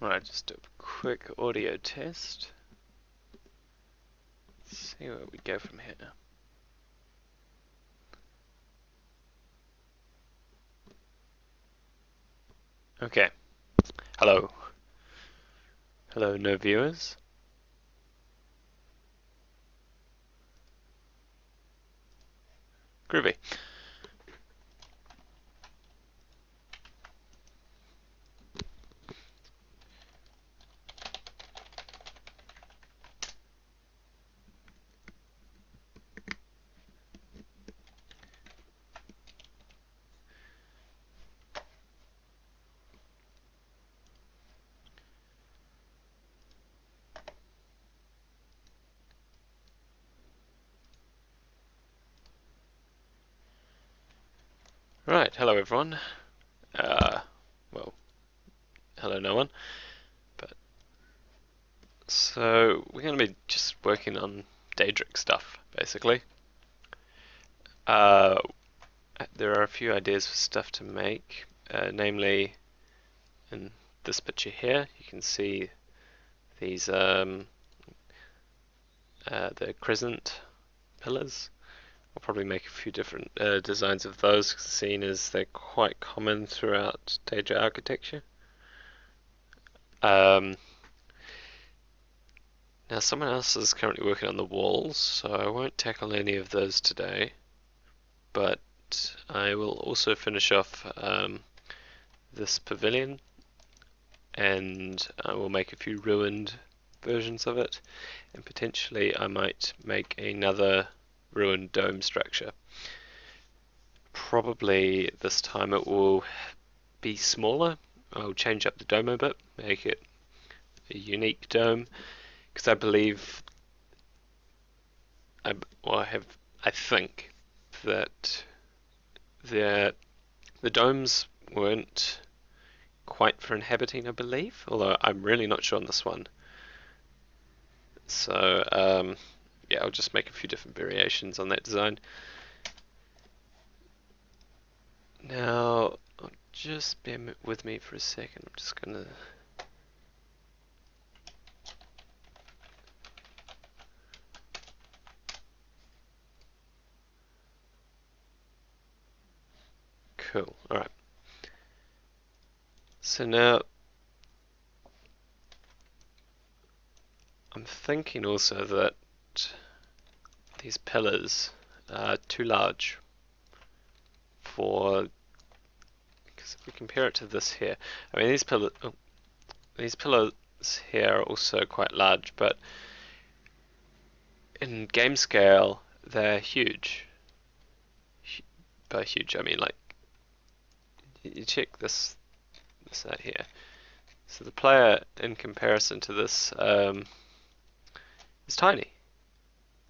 Alright, just do a quick audio test. See where we go from here. Okay. Hello. Hello, no viewers. Groovy. Right, hello everyone. Well, hello no one. But so we're going to be just working on Daedric stuff, basically. There are a few ideas for stuff to make, namely in this picture here. You can see these the crescent pillars. I'll probably make a few different designs of those, seeing as they're quite common throughout Daedra architecture. Now someone else is currently working on the walls, so I won't tackle any of those today, but I will also finish off this pavilion, and I will make a few ruined versions of it, and potentially I might make another ruined dome structure. Probably this time it will be smaller. I'll change up the dome a bit, make it a unique dome, because I believe I think that the domes weren't quite for inhabiting, I believe, although I'm really not sure on this one. So yeah, I'll just make a few different variations on that design. Now, just bear with me for a second. I'm just gonna cool. All right. So now I'm thinking also that these pillars are too large for, because if we compare it to this here, I mean these pillars here are also quite large, but in game scale they're huge. By huge I mean like, you check this out here. So the player in comparison to this is tiny.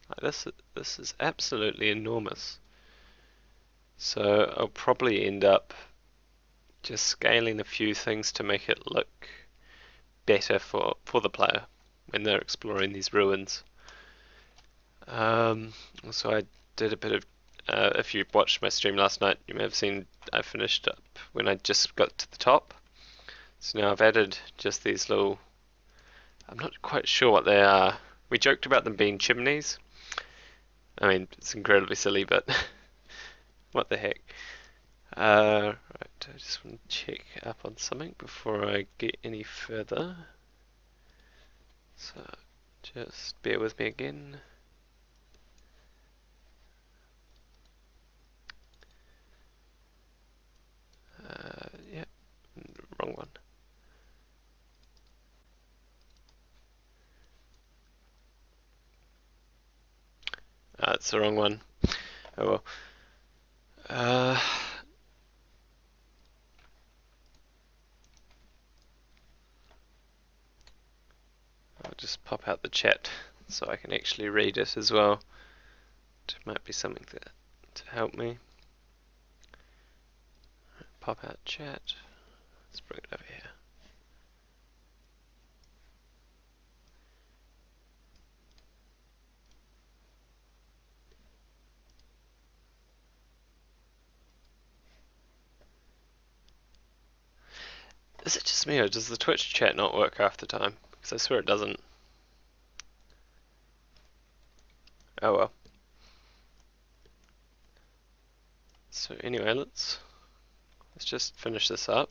Like this is absolutely enormous. So I'll probably end up just scaling a few things to make it look better for the player when they're exploring these ruins. Also, I did a bit of, if you watched my stream last night, you may have seen I finished up when I just got to the top. So now I've added just these little, I'm not quite sure what they are. We joked about them being chimneys. I mean, it's incredibly silly, but what the heck. Right, I just want to check up on something before I get any further. So, just bear with me again. Yeah, wrong one. It's the wrong one. Oh well. I'll just pop out the chat so I can actually read it as well. It might be something to help me. Pop out chat. Let's bring it over here. Is it just me or does the Twitch chat not work half the time? Because I swear it doesn't. Oh well. So anyway, let's just finish this up.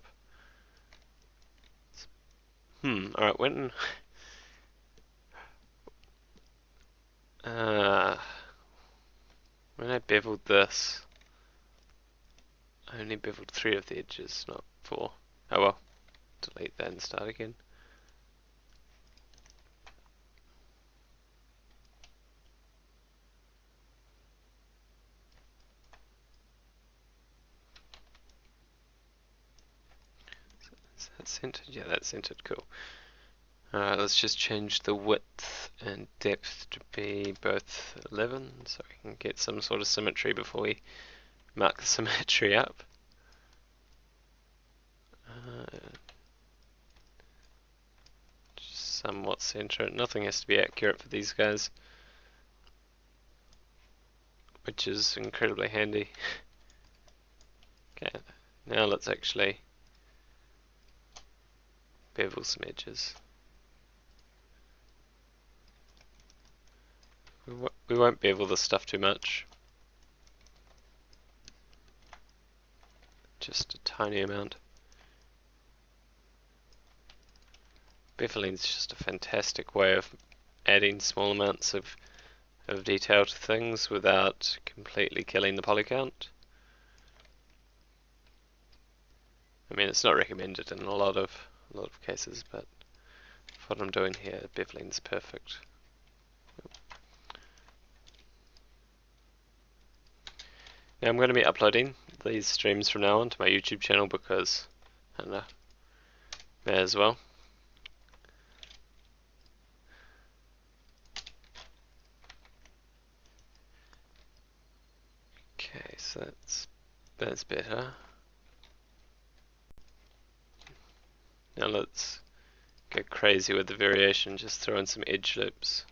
Alright, when when I beveled this, I only beveled 3 of the edges, not 4. Oh well. Delete that and start again. Is that centered? Yeah, that's centered. Cool. Alright, let's just change the width and depth to be both 11 so we can get some sort of symmetry before we mark the symmetry up. Just somewhat center. Nothing has to be accurate for these guys, which is incredibly handy. Okay, now let's actually bevel some edges. We won't bevel this stuff too much. Just a tiny amount. Beveling is just a fantastic way of adding small amounts of detail to things without completely killing the poly count. I mean, it's not recommended in a lot of cases, but for what I'm doing here, beveling is perfect. Now I'm going to be uploading these streams from now on to my YouTube channel because I don't know, may as well. Okay, so that's better. Now let's go crazy with the variation, just throw in some edge loops.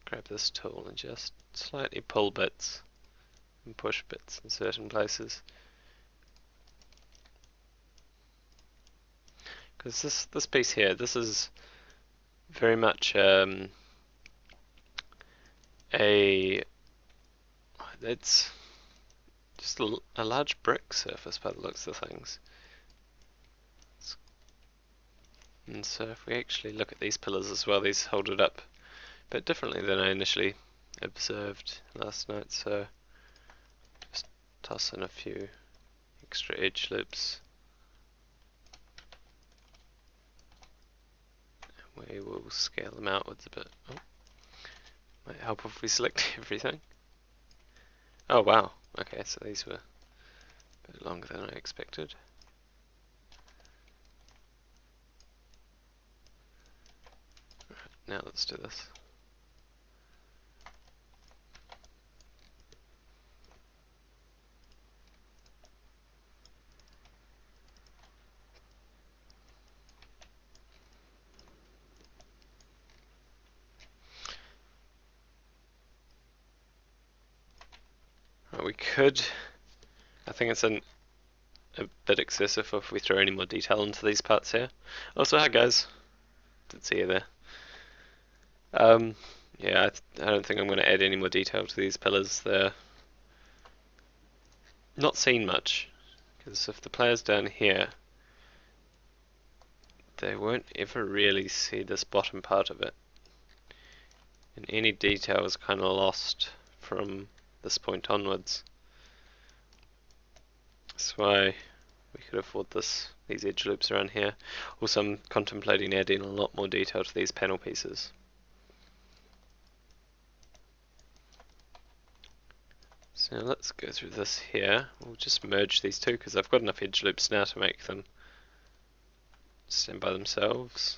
Grab this tool and just slightly pull bits and push bits in certain places. Because this piece here, this is very much it's just a large brick surface by the looks of things. And so if we actually look at these pillars as well, these hold it up a bit differently than I initially observed last night, so just toss in a few extra edge loops. And we will scale them outwards a bit. Oh, might help if we select everything. Oh wow, okay, so these were a bit longer than I expected. Right, now let's do this. Right, we could, I think it's a bit excessive if we throw any more detail into these parts here. Also, hi guys, didn't see you there. Yeah, I don't think I'm going to add any more detail to these pillars. They're not seen much, because if the player's down here, they won't ever really see this bottom part of it. And any detail is kind of lost from this point onwards. That's why we could afford these edge loops around here. Also, I'm contemplating adding a lot more detail to these panel pieces. So let's go through this here. We'll just merge these two because I've got enough edge loops now to make them stand by themselves.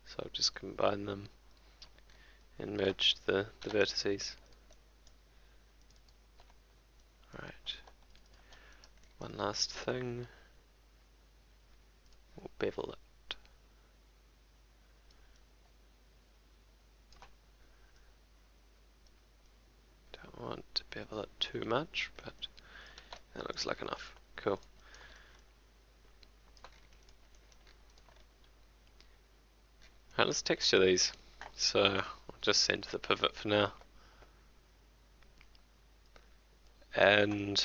So I'll just combine them and merge the vertices. Right. One last thing. We'll bevel it. Don't want to bevel it too much, but that looks like enough. Cool. Right, let's texture these. So I'll just center the pivot for now. And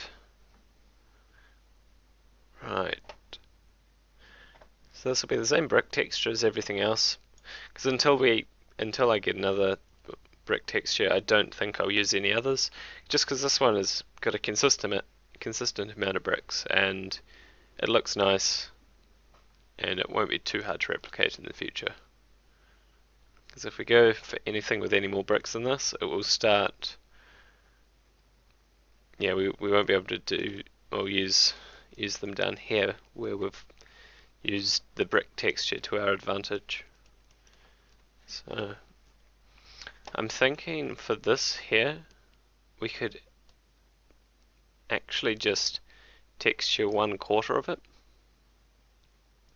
right, so this will be the same brick texture as everything else. Because until I get another brick texture, I don't think I'll use any others. Just because this one has got a consistent amount of bricks, and it looks nice, and it won't be too hard to replicate in the future. Because if we go for anything with any more bricks than this, it will start. Yeah, we won't be able to do or use them down here where we've used the brick texture to our advantage. So I'm thinking for this here, we could actually just texture 1/4 of it,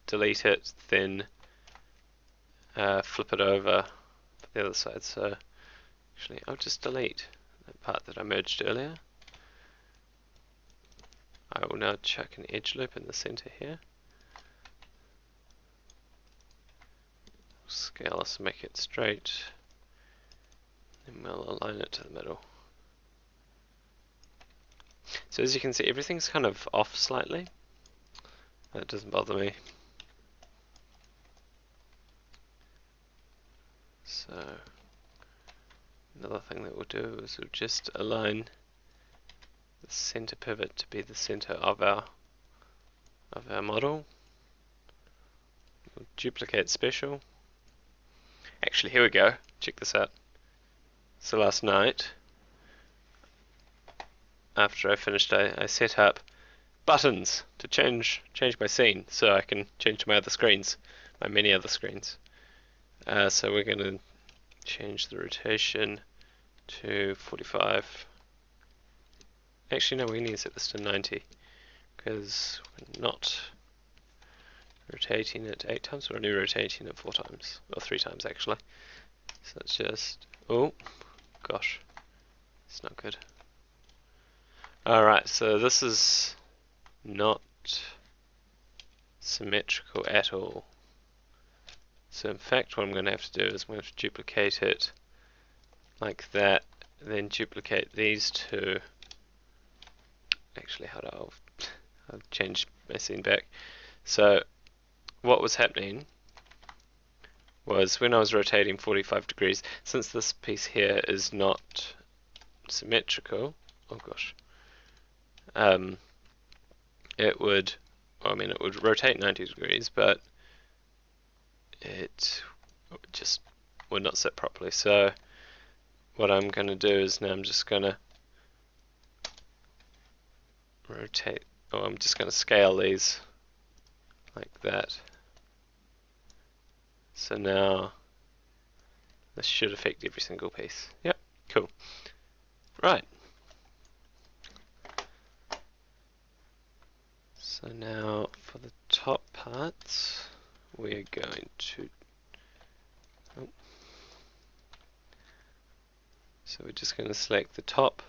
delete it, then flip it over to the other side. So actually, I'll just delete that part that I merged earlier. I will now chuck an edge loop in the center here. Scale this and make it straight. Then we'll align it to the middle. So as you can see, everything's kind of off slightly. That doesn't bother me. So another thing that we'll do is we'll just align the center pivot to be the center of our model. We'll duplicate special. Actually, here we go. Check this out. So last night, after I finished, I set up buttons to change my scene, so I can change my other screens, my many other screens. So we're going to change the rotation to 45. Actually, no, we need to set this to 90 because we're not rotating it 8 times, we're only rotating it 4 times, or 3 times actually. So it's just, oh gosh, it's not good. Alright, so this is not symmetrical at all. So in fact what I'm going to have to do is I'm going to duplicate it like that, then duplicate these two. Actually, I'll change my scene back. So what was happening was when I was rotating 45 degrees, since this piece here is not symmetrical, oh gosh, it would rotate 90 degrees, but it just would not sit properly. So what I'm going to do is now I'm just going to rotate, or I'm just going to scale these like that. So now this should affect every single piece. Yep, cool. Right. So now for the top parts, we're going to, so we're just going to select the top,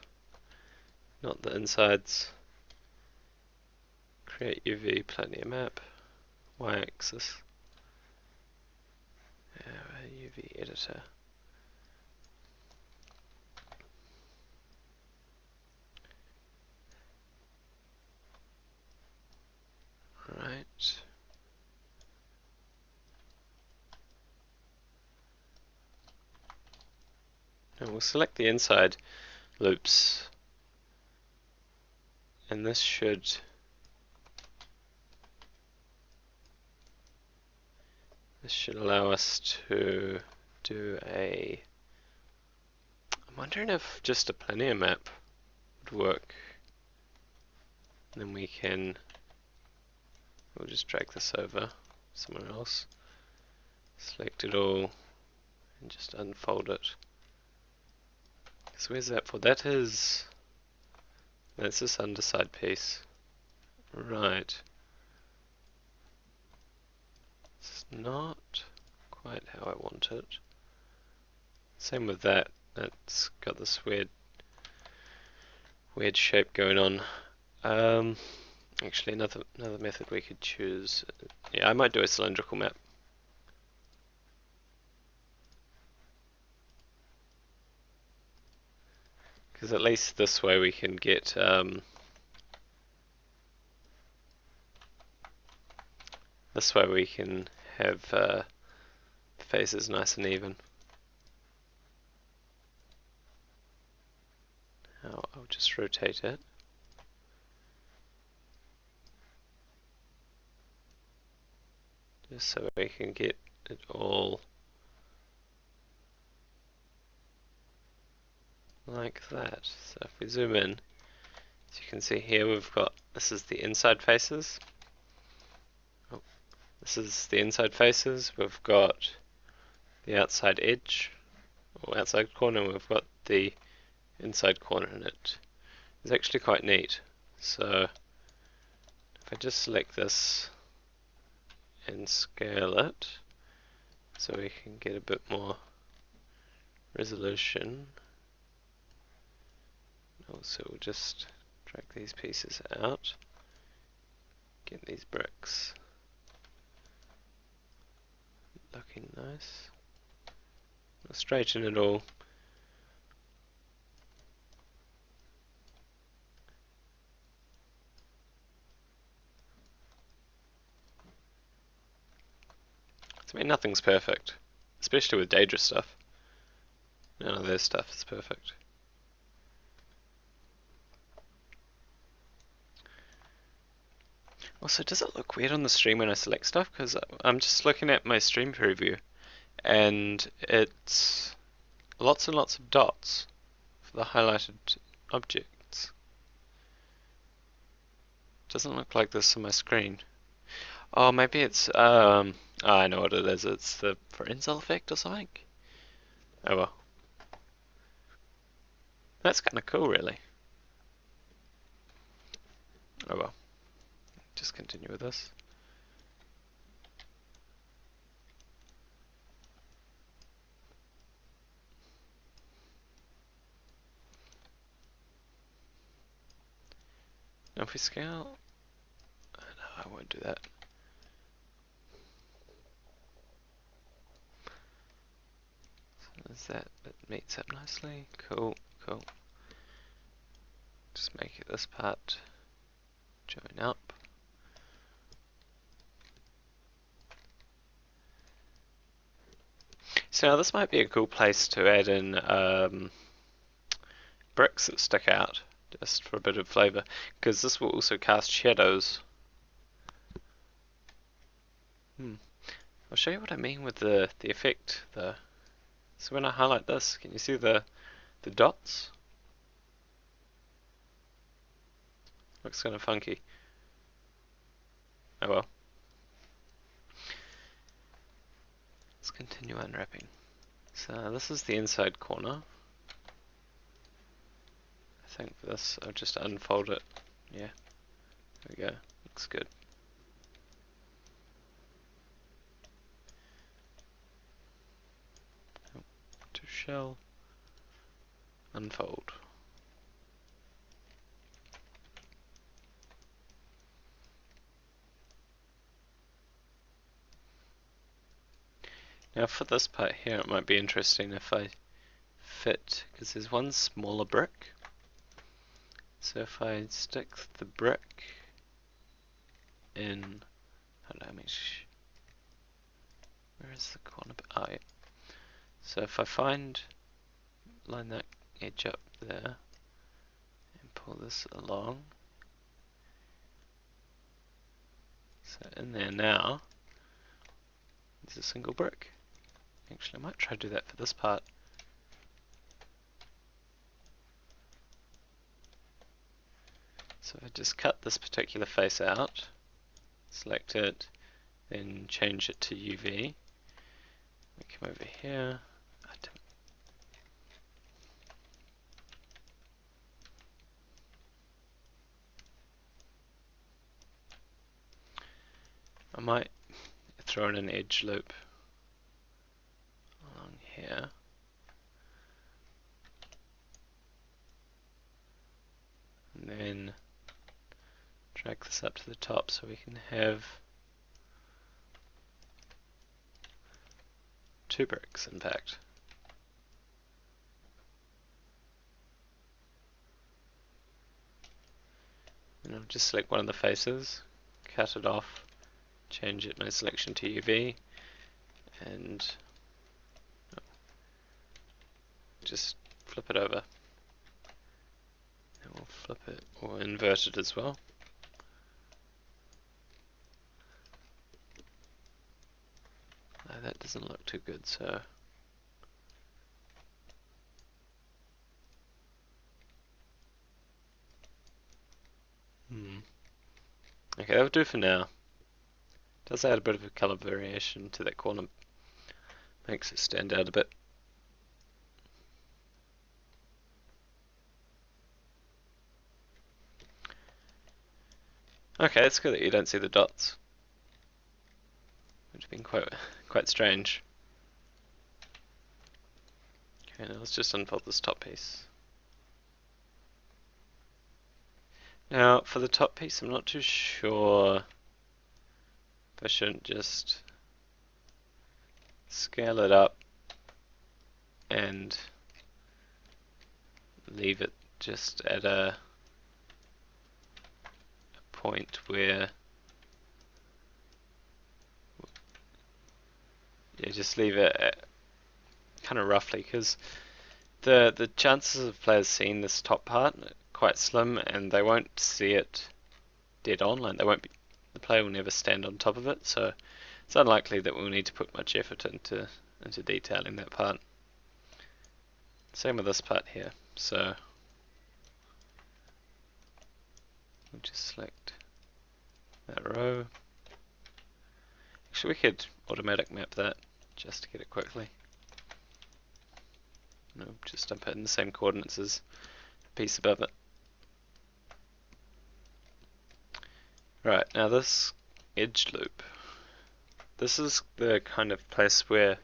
not the insides. Create UV linear map, y-axis, UV editor. Right. And we'll select the inside loops, and this should allow us to do a, I'm wondering if just a linear map would work. And then we'll just drag this over somewhere else, select it all, and just unfold it. So where's that for? That's this underside piece. Right. It's not quite how I want it. Same with that. That's got this weird shape going on. Actually, another method we could choose. Yeah, I might do a cylindrical map. Because at least this way we can get this way we can have faces nice and even. Now I'll just rotate it. Just so we can get it all like that. So if we zoom in, as you can see here, we've got, this is the inside faces. Oh, this is the inside faces. We've got the outside edge, or outside corner, and we've got the inside corner, and it is actually quite neat. So if I just select this and scale it, so we can get a bit more resolution. Also, we'll just drag these pieces out, get these bricks looking nice. We'll straighten it all. I mean, nothing's perfect, especially with Daedra stuff. None of their stuff is perfect. Also, does it look weird on the stream when I select stuff? Because I'm just looking at my stream preview, and it's lots and lots of dots for the highlighted objects. Doesn't look like this on my screen. Oh, maybe it's oh, I know what it is. It's the Frenzel effect or something. Oh well. That's kind of cool, really. Oh well. Just continue with this. Now if we scale, no, I won't do that. So is that, it meets up nicely. Cool, cool. Just make it this part join up. So now this might be a cool place to add in bricks that stick out, just for a bit of flavour, because this will also cast shadows. I'll show you what I mean with the effect. So when I highlight this, can you see the dots? Looks kind of funky. Oh well. Let's continue unwrapping. So this is the inside corner. I think for this, I'll just unfold it. Yeah, there we go. Looks good. To shell, unfold. Now for this part here, it might be interesting if I fit, because there's one smaller brick. So if I stick the brick in, where is the corner? Oh yeah. So if I line that edge up there, and pull this along. So in there now, there's a single brick. Actually, I might try to do that for this part. So if I just cut this particular face out, select it, then change it to UV. We come over here. I might throw in an edge loop along here. And then drag this up to the top so we can have 2 bricks, in fact. And I'll just select one of the faces, cut it off, change my selection to UV, and just flip it over. And we'll flip it or invert it as well. No, that doesn't look too good, so okay, that'll do for now. Does add a bit of a color variation to that corner, makes it stand out a bit. Okay, it's good that you don't see the dots, which have been quite strange. Okay, now let's just unfold this top piece. Now, for the top piece, I'm not too sure if I shouldn't just scale it up and leave it just at a point where, yeah, just leave it at kind of roughly, because the chances of players seeing this top part are quite slim, and they won't see it dead on. Like the player will never stand on top of it, so it's unlikely that we'll need to put much effort into detailing that part. Same with this part here. So we'll just select that row. Actually, we could automatic map that just to get it quickly. No, just dump it in the same coordinates as the piece above it. Right, now this edge loop. This is the kind of place where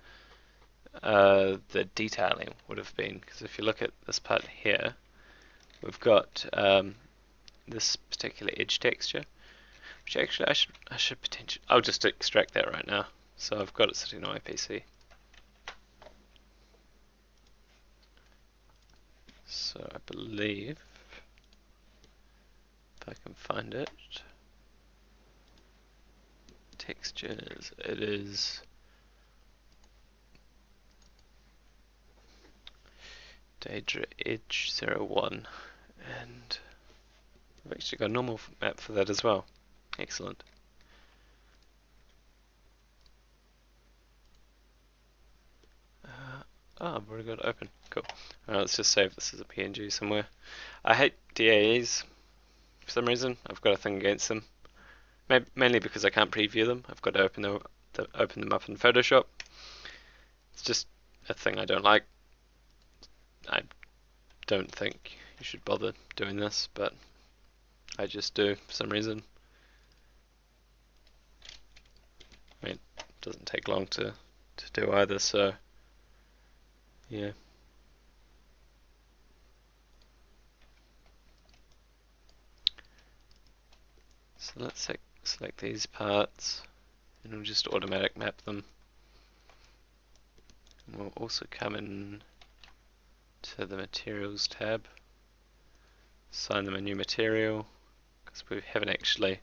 the detailing would have been, because if you look at this part here, we've got this particular edge texture, which actually I should potentially, I'll just extract that right now. So I've got it sitting on my PC. So I believe, if I can find it, textures, it is Daedra Edge 01, and I've actually got a normal map for that as well. Excellent. Oh, I've already got it open. Cool. Let's just save this as a PNG somewhere. I hate DAEs for some reason. I've got a thing against them. Mainly because I can't preview them. I've got to open them up in Photoshop. It's just a thing I don't like. I don't think you should bother doing this, but I just do for some reason. I mean, it doesn't take long to do either, so yeah. So let's select these parts, and we'll just automatic map them. And we'll also come in to the materials tab, assign them a new material, because we haven't actually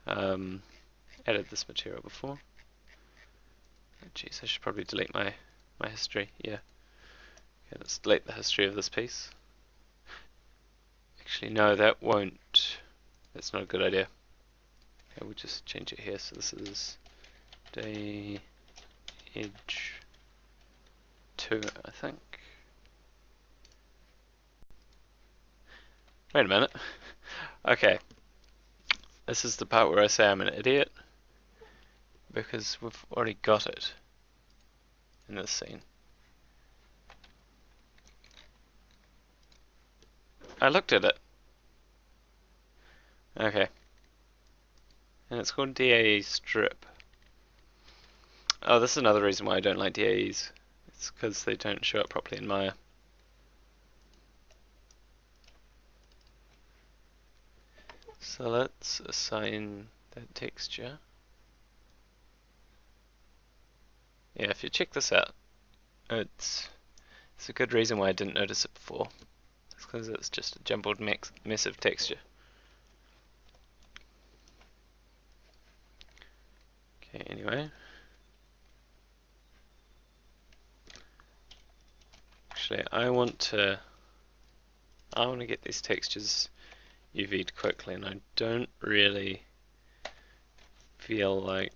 added this material before. Oh, geez, I should probably delete my history. Yeah. Okay, let's delete the history of this piece. Actually, no, that won't. That's not a good idea. Okay, we'll just change it here. So this is day edge 2, I think. Wait a minute. Okay. This is the part where I say I'm an idiot, because we've already got it in this scene. I looked at it. Okay. And it's called DAE strip. Oh, this is another reason why I don't like DAEs. It's because they don't show up properly in Maya. So let's assign that texture. Yeah, if you check this out, it's a good reason why I didn't notice it before. It's because it's just a jumbled mess of texture. Okay, anyway. Actually, I want to get these textures UV'd quickly, and I don't really feel like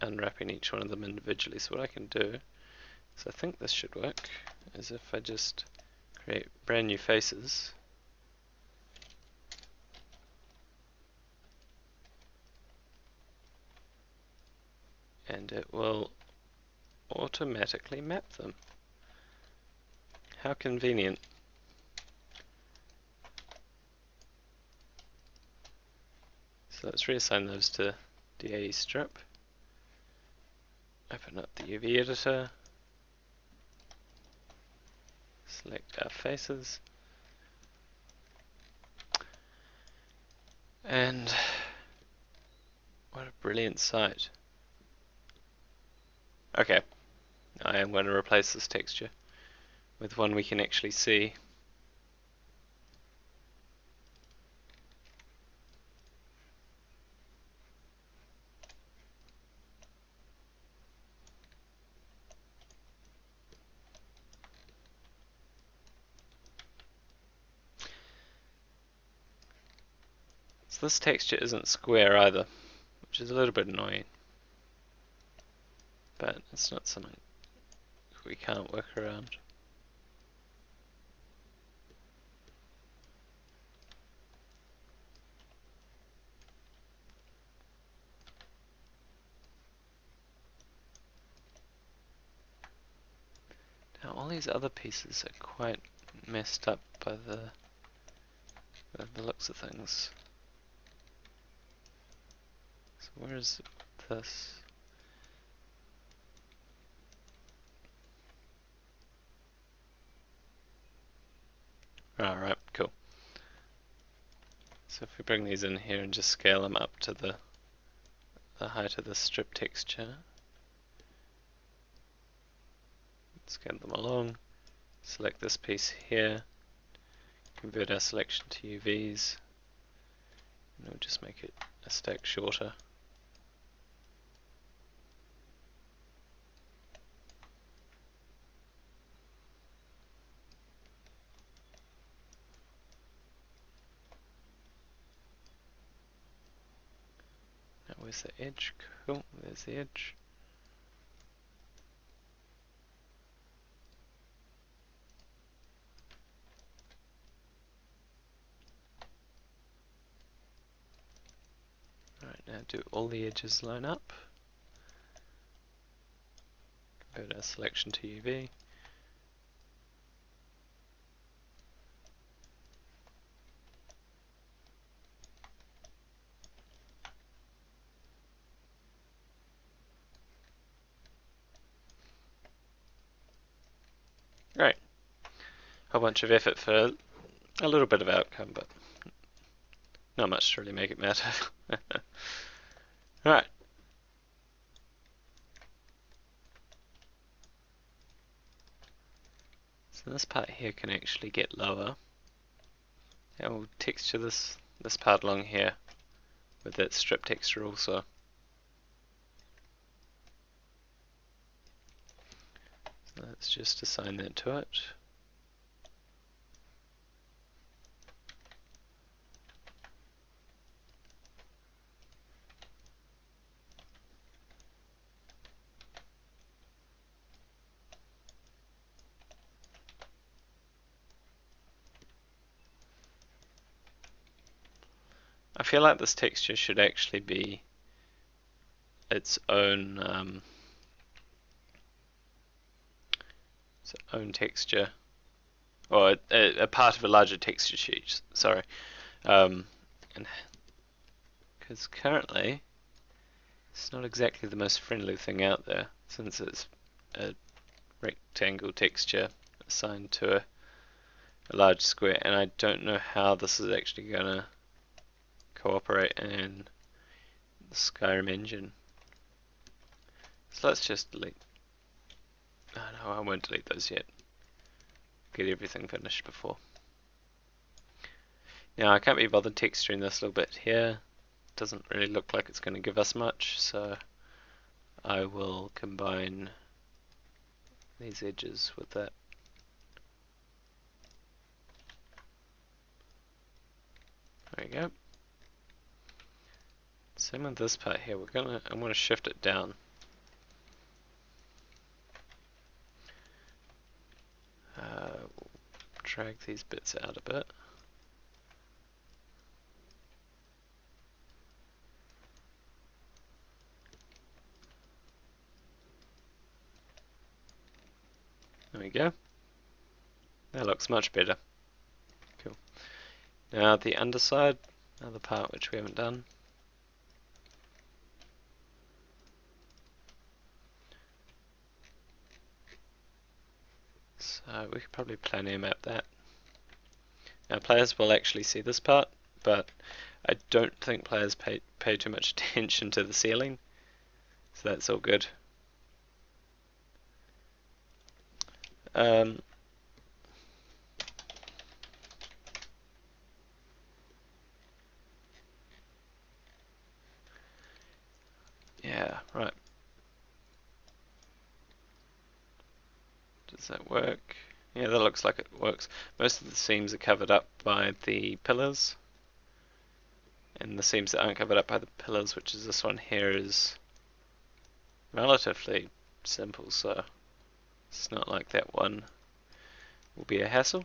unwrapping each one of them individually. So what I can do is, I think this should work, is if I just create brand new faces. And it will automatically map them. How convenient. So let's reassign those to DAE strip. Open up the UV editor. Select our faces. And what a brilliant sight. Okay, I am going to replace this texture with one we can actually see. So this texture isn't square either, which is a little bit annoying. But it's not something we can't work around. Now all these other pieces are quite messed up by the looks of things. So where is this? Alright, cool. So if we bring these in here and just scale them up to the height of the strip texture, scale them along, select this piece here, convert our selection to UVs, and we'll just make it a stack shorter. Now where's the edge? Cool, there's the edge. Alright, now do all the edges line up. Convert our selection to UV. Right. Whole bunch of effort for a little bit of outcome, but not much to really make it matter. Alright. So this part here can actually get lower. And we'll texture this part along here with that strip texture also. So let's just assign that to it. I feel like this texture should actually be its own texture, or a part of a larger texture sheet. Sorry, and because currently it's not exactly the most friendly thing out there, since it's a rectangle texture assigned to a large square, and I don't know how this is actually gonna cooperate in the Skyrim engine. So let's just delete. Oh no, I won't delete those yet. Get everything finished before. Now I can't be bothered texturing this little bit here, doesn't really look like it's going to give us much, so I will combine these edges with that. There we go. Same with this part here. I'm gonna shift it down. Drag these bits out a bit. There we go. That looks much better. Cool. Now the underside, another part which we haven't done. So we could probably planar map that. Now players will actually see this part, but I don't think players pay too much attention to the ceiling, so that's all good. Yeah, right. Does that work? Yeah, that looks like it works. Most of the seams are covered up by the pillars, and the seams that aren't covered up by the pillars, which is this one here, is relatively simple, so it's not like that one will be a hassle.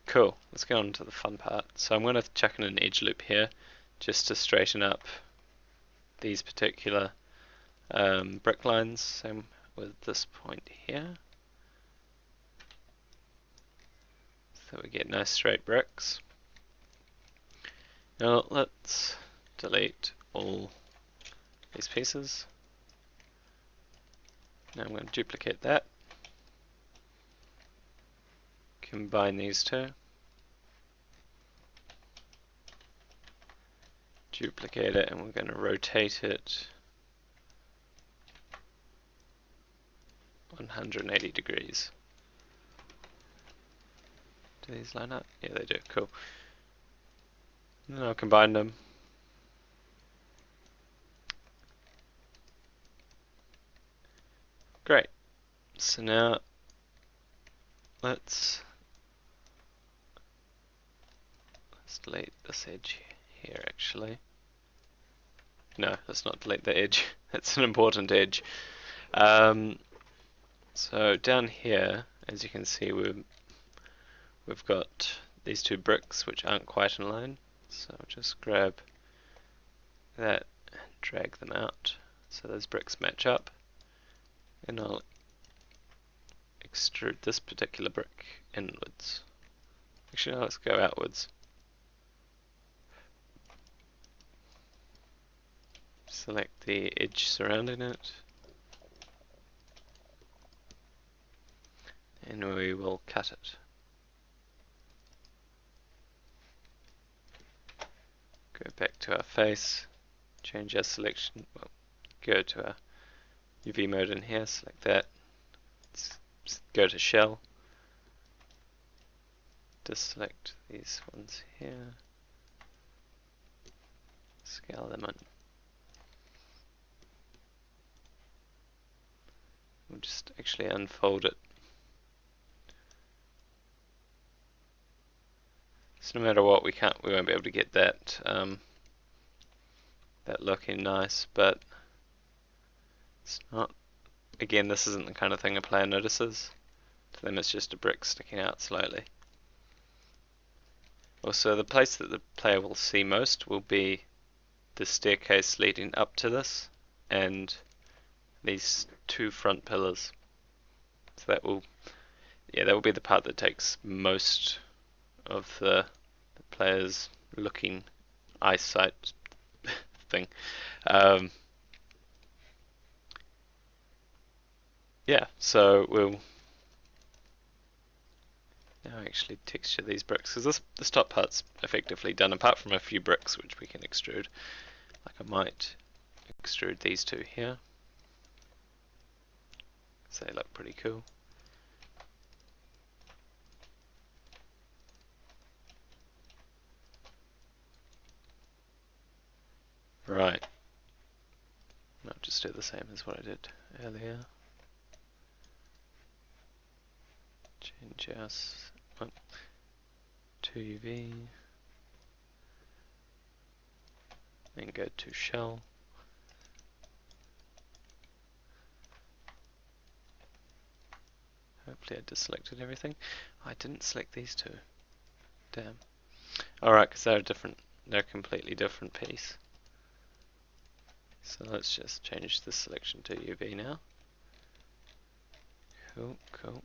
Cool, let's go on to the fun part. So I'm going to chuck in an edge loop here just to straighten up these particular brick lines. Same with this point here, so we get nice straight bricks. Now let's delete all these pieces. Now I'm going to duplicate that, combine these two, duplicate it, and we're going to rotate it 180 degrees. Do these line up? Yeah, they do. Cool. And then I'll combine them. Great. So now let's delete this edge here actually. No, let's not delete the edge. That's an important edge. So down here, as you can see, we've got these two bricks which aren't quite in line. So I'll just grab that and drag them out so those bricks match up. And I'll extrude this particular brick inwards. Actually, no, let's go outwards. Select the edge surrounding it, and we will cut it. Go back to our face, change our selection, well, go to our UV mode in here, select that, let's go to shell, deselect these ones here, scale them in. We'll just actually unfold it. So no matter what, we won't be able to get that that looking nice, but it's not. Again, this isn't the kind of thing a player notices. To them, it's just a brick sticking out slightly. Also, the place that the player will see most will be the staircase leading up to this, and these two front pillars. So that will be the part that takes most of the player's looking eyesight thing. Yeah, so we'll now actually texture these bricks, because this top part's effectively done, apart from a few bricks which we can extrude. Like I might extrude these two here, so they look pretty cool. Right. I'll just do the same as what I did earlier. Change us to UV. Then go to shell. Hopefully I just selected everything. I didn't select these two. Damn. Alright, because they're a completely different piece. So let's just change the selection to UV now. Cool, cool.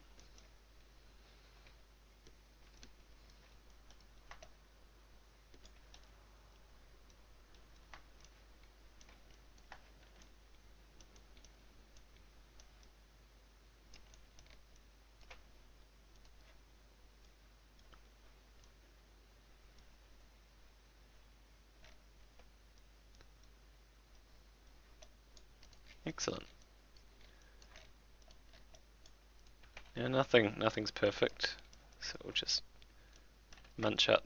Excellent. Yeah, nothing's perfect, so we'll just munch up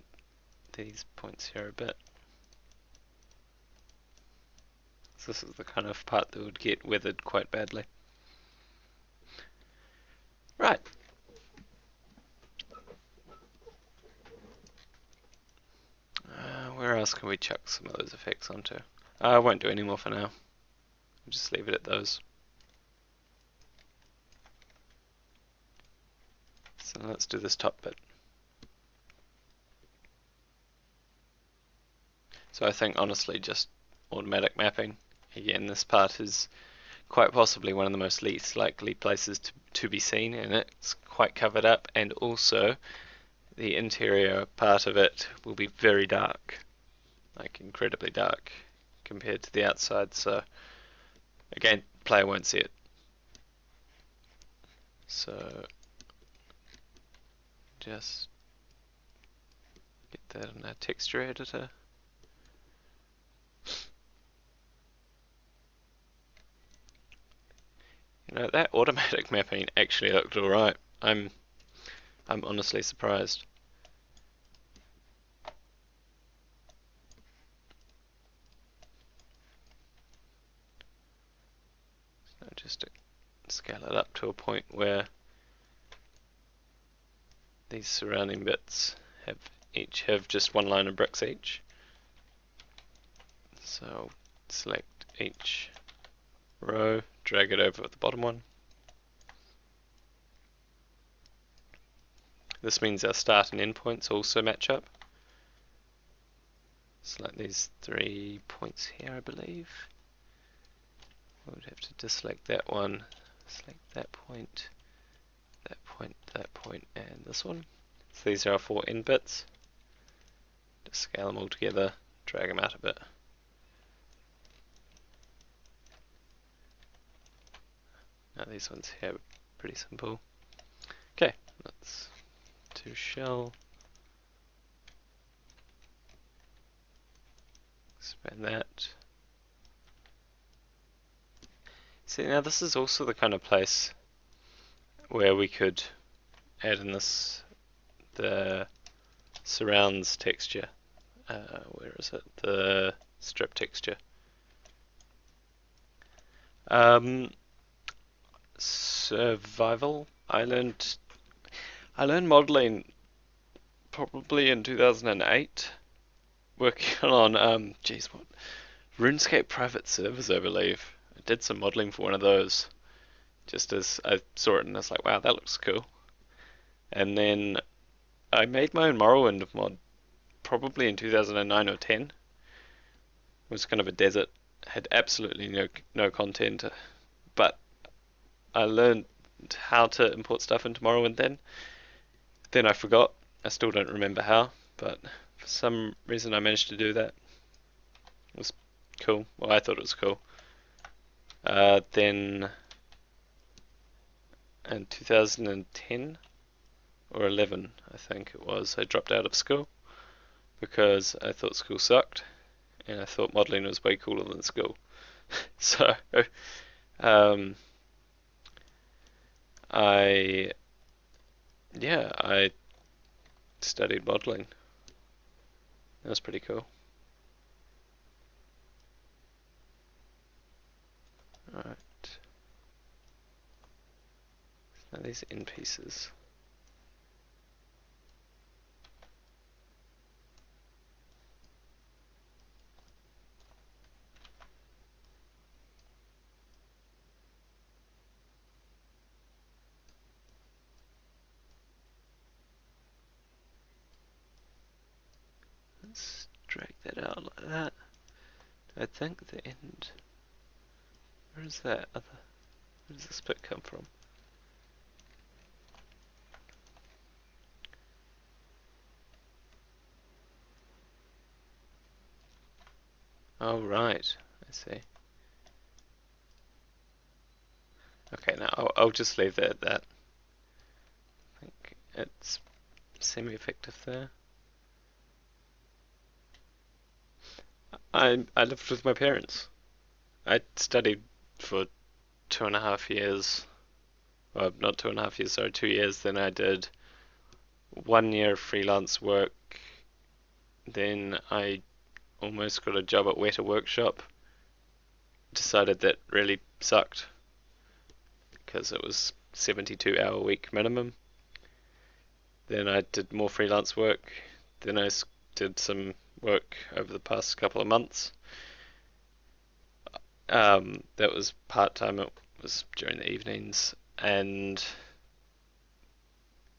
these points here a bit. So this is the kind of part that would get weathered quite badly. Right. Where else can we chuck some of those effects onto? I won't do any more for now. I'll just leave it at those. So let's do this top bit. So I think honestly just automatic mapping. Again, this part is quite possibly one of the most least likely places to be seen, and it's quite covered up, and also the interior part of it will be very dark, like incredibly dark compared to the outside, so again, player won't see it. So just get that in our texture editor. You know, that automatic mapping actually looked alright. I'm honestly surprised. So just to scale it up to a point where these surrounding bits each have just one line of bricks each. So select each row, drag it over at the bottom one. This means our start and end points also match up. Select these 3 points here, I believe. We would have to deselect that one, select that point, that point, and this one. So these are our 4 end bits. Just scale them all together, drag them out a bit. Now these ones here are pretty simple. Okay, let's do shell. Expand that. See, now this is also the kind of place where we could add in the surrounds texture. Where is it? The strip texture. Survival. I learned modeling probably in 2008, working on geez, what? RuneScape private servers, I believe. I did some modeling for one of those, just as I saw it and I was like, wow, that looks cool. And then I made my own Morrowind mod probably in 2009 or 10. It was kind of a desert, had absolutely no content, but I learned how to import stuff into Morrowind then. Then I forgot. I still don't remember how, but for some reason I managed to do that. It was cool. Well, I thought it was cool. Then in 2010 or 11, I think it was, I dropped out of school because I thought school sucked and I thought modeling was way cooler than school. So I studied modeling. That was pretty cool. Alright. Now these end pieces. Let's drag that out like that. I think the end. Where is that other? Where does this bit come from? Oh right, I see. Okay, now I'll just leave that at that. I think it's semi-effective there. I lived with my parents. I studied for 2.5 years. Well, not 2.5 years, sorry, 2 years. Then I did 1 year freelance work. Then I almost got a job at Weta Workshop. Decided that really sucked because it was 72-hour week minimum. Then I did more freelance work. Then I did some work over the past couple of months. That was part-time. It was during the evenings. And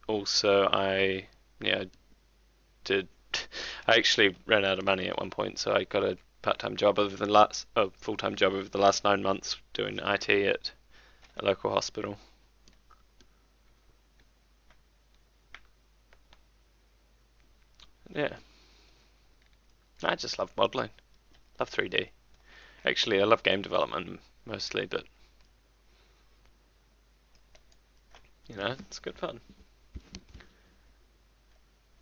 also I did I actually ran out of money at one point, so I got a part-time job over the last full-time job over the last 9 months doing IT at a local hospital. Yeah, I just love modeling. Love 3D. Actually, I love game development mostly, but it's good fun.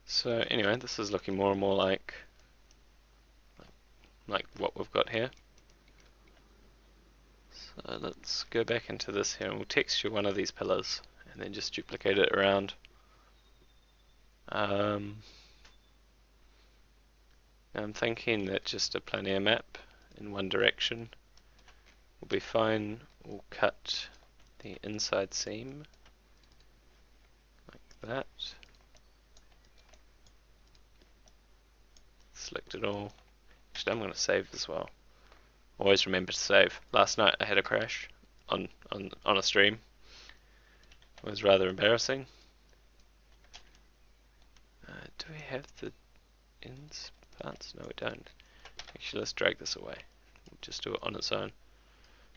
So anyway, this is looking more and more like what we've got here. So let's go back into this here and we'll texture one of these pillars and then just duplicate it around. I'm thinking that just a planar map in one direction will be fine. We'll cut the inside seam like that. Select it all. Actually, I'm going to save as well. Always remember to save. Last night I had a crash on a stream. It was rather embarrassing. Do we have the ends parts? No, we don't. Actually, let's drag this away. We'll just do it on its own.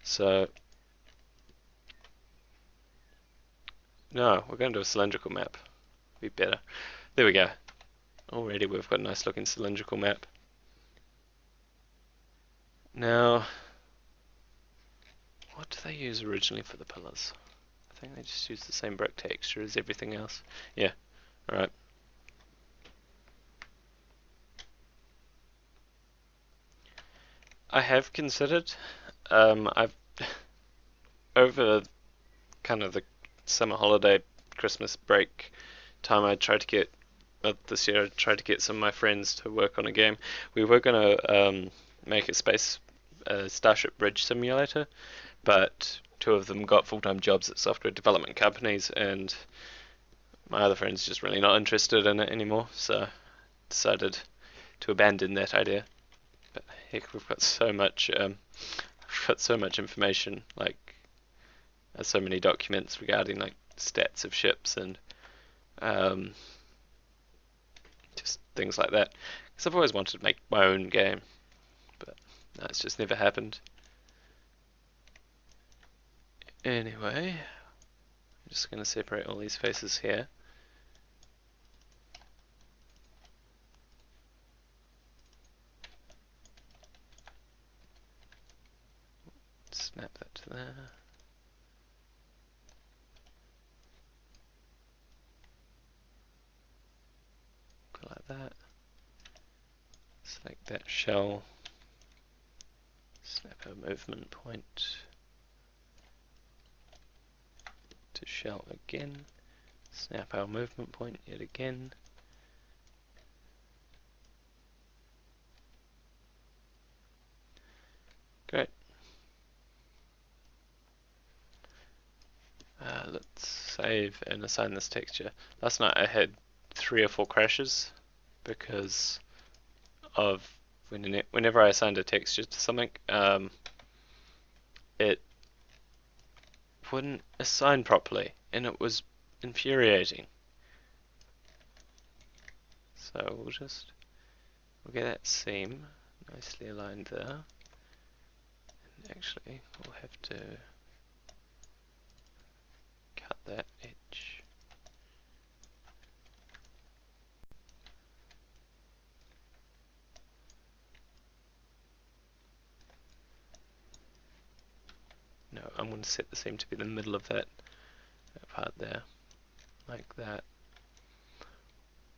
So, no, we're going to do a cylindrical map. Be better. There we go. Already we've got a nice looking cylindrical map. Now, what did they use originally for the pillars? I think they just used the same brick texture as everything else. Yeah, alright. I have considered, I've over kind of the summer holiday, Christmas break time, I tried to get this year I tried to get some of my friends to work on a game. We were gonna make a Starship Bridge simulator, but two of them got full-time jobs at software development companies, and my other friend's just really not interested in it anymore, so decided to abandon that idea. But heck, we've got so much information, like so many documents regarding like stats of ships and just things like that. Because I've always wanted to make my own game, but no, it's just never happened. Anyway, I'm just going to separate all these faces here. Snap that to there. Go like that. Select that shell. Snap our movement point to shell again. Snap our movement point yet again. Great. let's save and assign this texture. Last night I had 3 or 4 crashes because of whenever I assigned a texture to something, it wouldn't assign properly, and it was infuriating. So we'll get that seam nicely aligned there. And actually, we'll have to cut that edge. No, I'm going to set the seam to be the middle of that part there, like that.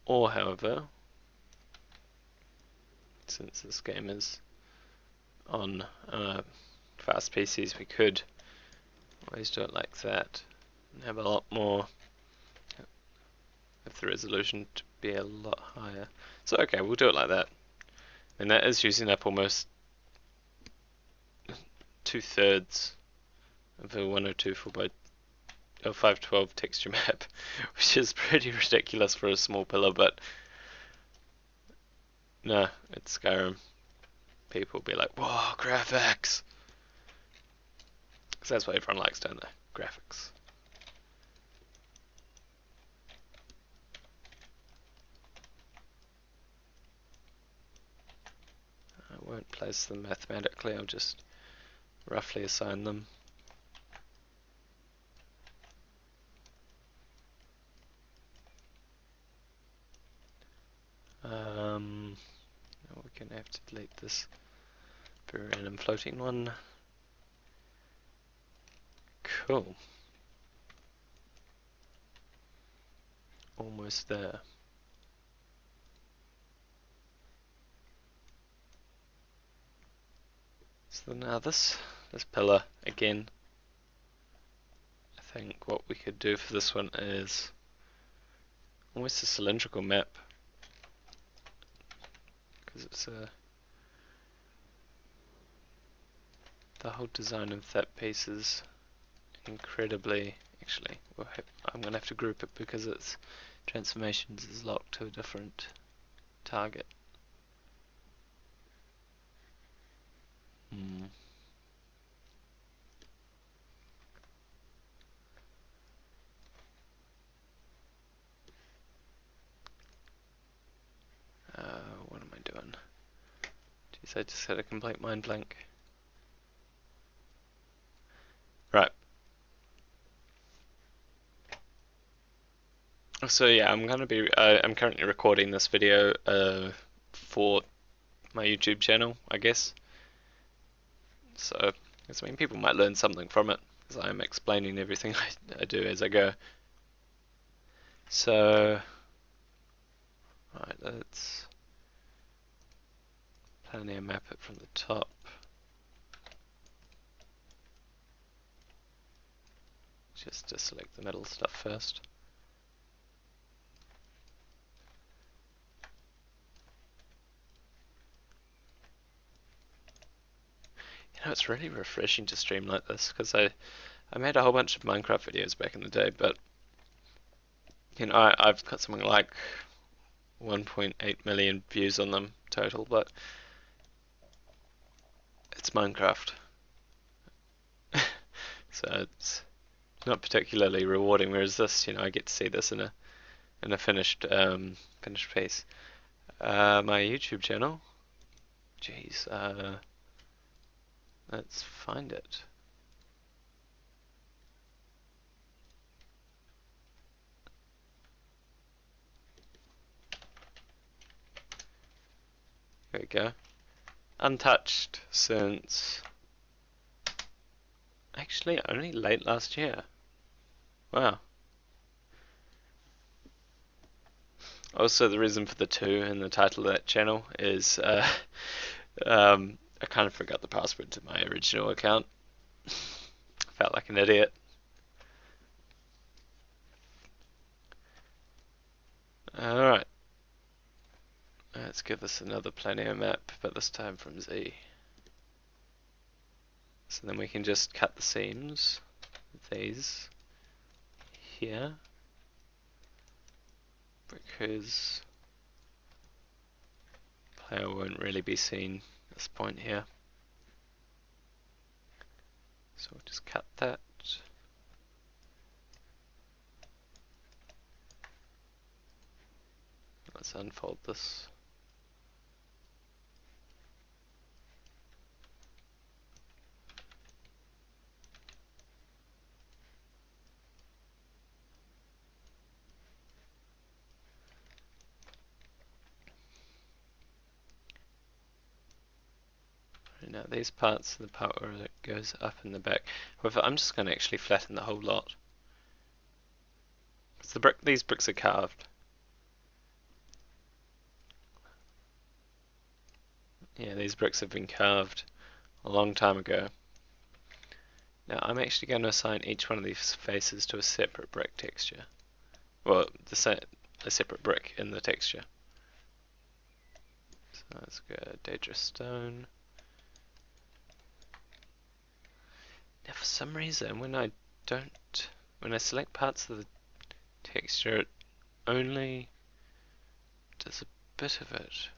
Or, however, since this game is on fast PCs, we could always do it like that and have a lot more, have the resolution to be a lot higher. So okay, we'll do it like that. And that is using up almost 2/3 of a 1024 by 512 texture map, which is pretty ridiculous for a small pillar, but no, it's Skyrim. People will be like, whoa, graphics! Because that's what everyone likes, don't they? Graphics. I won't place them mathematically, I'll just roughly assign them. We're going to have to delete this very random floating one. Cool. Almost there. So now this pillar, again, I think what we could do for this one is almost a cylindrical map, because it's the whole design of that piece is incredibly, actually, I'm going to have to group it because its transformations is locked to a different target. What am I doing? Jeez, I just had a complete mind blank. Right. So yeah, I'm gonna be. I'm currently recording this video for my YouTube channel, I guess. So, I mean, people might learn something from it, because I'm explaining everything I do as I go. So, right, let's linear map it from the top. Just to select the middle stuff first. You know, it's really refreshing to stream like this, because I made a whole bunch of Minecraft videos back in the day, but you know, I've got something like 1.8 million views on them total, but it's Minecraft. So it's not particularly rewarding, whereas this, you know, I get to see this in a finished piece. My YouTube channel, jeez, let's find it. There we go. Untouched since actually only late last year. Wow. Also, the reason for the 2 in the title of that channel is I kind of forgot the password to my original account. Felt like an idiot. Alright. Let's give this another planeo map, but this time from Z. So then we can just cut the seams with these. here, because player won't really be seen at this point here. So we'll just cut that. Let's unfold this. Now these parts are the part where it goes up in the back. However, I'm just going to actually flatten the whole lot. Because these bricks are carved. Yeah, these bricks have been carved a long time ago. Now I'm actually going to assign each one of these faces to a separate brick texture. Well, a separate brick in the texture. So let's go Daedra Stone. Now for some reason when I select parts of the texture, it only does a bit of it.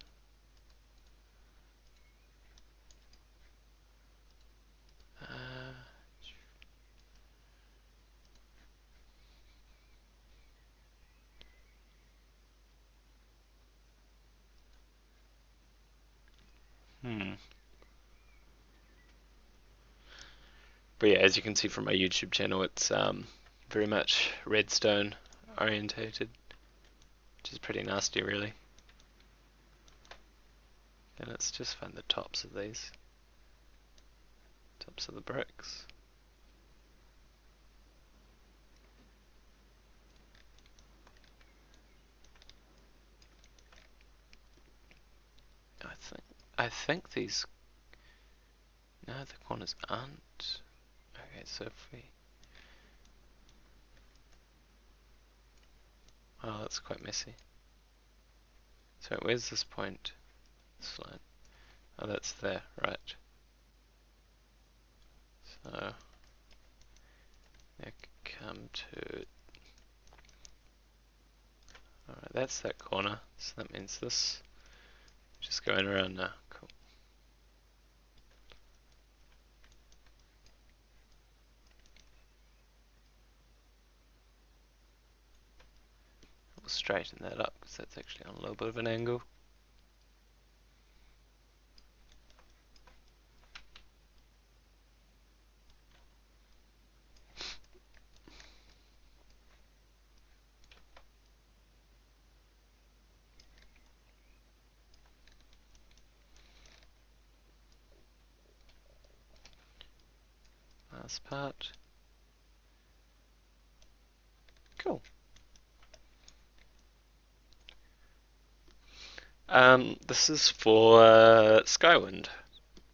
But yeah, as you can see from my YouTube channel, it's very much redstone orientated, which is pretty nasty really. And let's just find the tops of these. Tops of the bricks. I think these, no, the corners aren't. Okay, so if we, oh, that's quite messy. So where's this point? This line. Oh, that's there, right. So now come to, alright, that's that corner. So that means this. Just going around now. Cool. We'll straighten that up because that's actually on a little bit of an angle. Last part. Cool. This is for Skywind,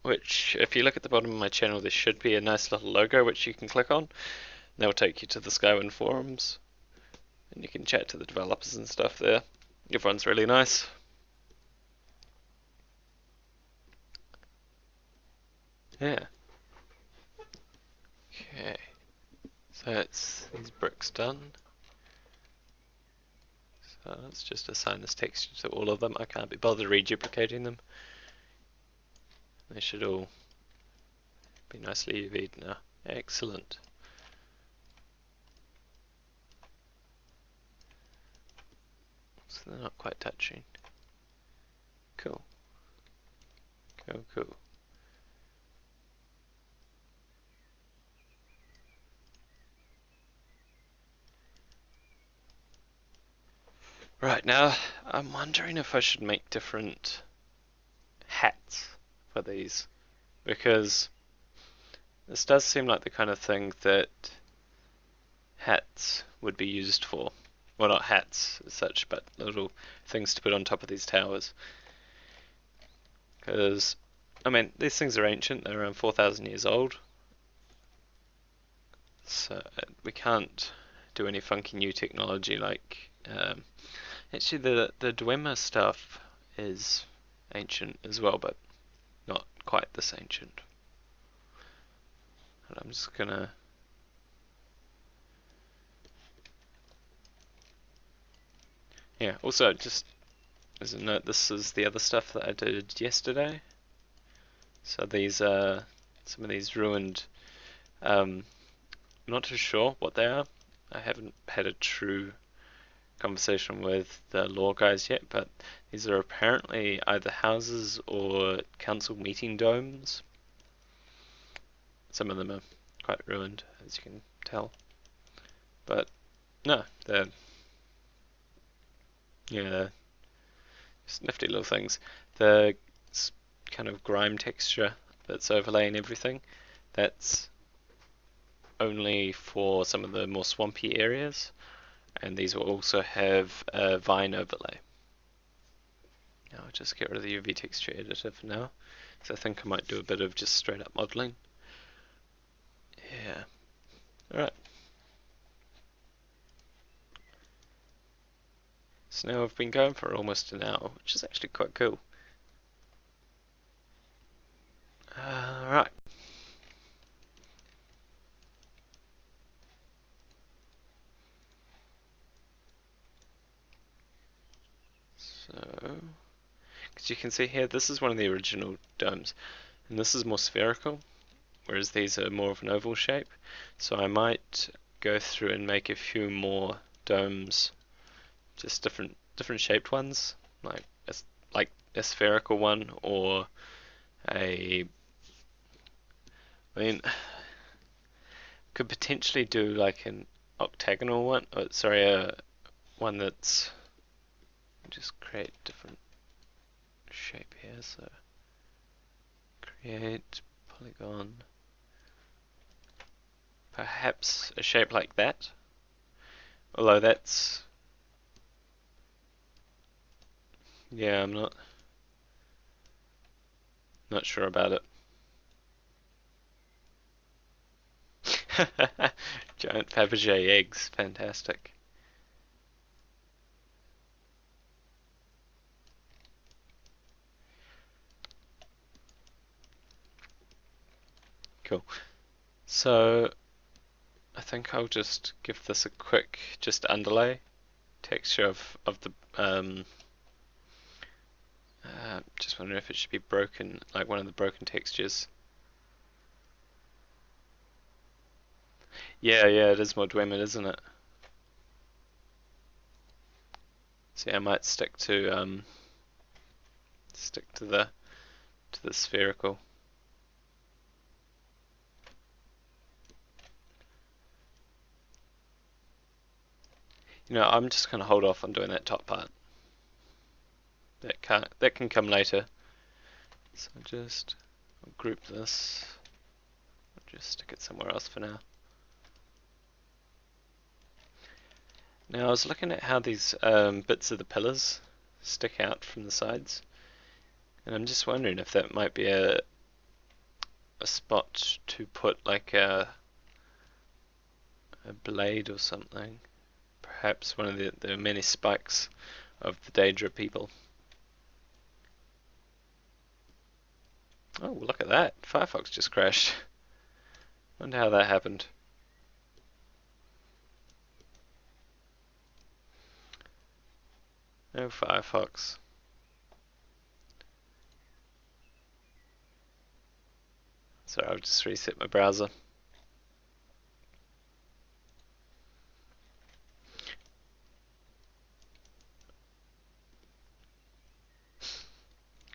which if you look at the bottom of my channel there should be a nice little logo which you can click on. That will take you to the Skywind forums and you can chat to the developers and stuff there. Everyone's really nice. Yeah. Okay. So it's these bricks done. So let's just assign this texture to all of them. I can't be bothered reduplicating them. They should all be nicely UV'd now. Excellent. So they're not quite touching. Cool. Cool, cool. Right, now I'm wondering if I should make different hats for these, because this does seem like the kind of thing that hats would be used for. Well, not hats as such, but little things to put on top of these towers. Because, I mean, these things are ancient, they're around 4,000 years old. So we can't do any funky new technology like actually the Dwemer stuff is ancient as well, but not quite this ancient. And I'm just gonna Yeah, also just as a note, this is the other stuff that I did yesterday. So these are some of these ruined, I'm not too sure what they are. I haven't had a true conversation with the law guys yet, but these are apparently either houses or council meeting domes. Some of them are quite ruined, as you can tell. But no, they're, yeah, they're just nifty little things. The kind of grime texture that's overlaying everything, that's only for some of the more swampy areas, and these will also have a vine overlay. I'll just get rid of the UV texture editor for now, because I think I might do a bit of just straight up modeling. Yeah. Alright. So now I've been going for almost an hour, which is actually quite cool. Alright. So, as you can see here, this is one of the original domes, and this is more spherical, whereas these are more of an oval shape. So I might go through and make a few more domes, just different shaped ones, like a spherical one, or I mean, could potentially do like an octagonal one. Oh, sorry, one that's just create different shape here. So create polygon, perhaps a shape like that. Although that's, yeah, I'm not sure about it. Giant Fabergé eggs, fantastic. Cool. So I think I'll just give this a quick just underlay texture of the just wondering if it should be broken, like one of the broken textures. Yeah, it is more Dwemer, isn't it? So yeah, I might stick to the spherical. I'm just gonna hold off on doing that top part. That can come later. So I'll group this. I'll just stick it somewhere else for now. Now I was looking at how these bits of the pillars stick out from the sides, and I'm just wondering if that might be a spot to put like a blade or something. Perhaps one of the many spikes of the Daedra people. Oh, look at that. Firefox just crashed. Wonder how that happened. No Firefox. So I'll just reset my browser.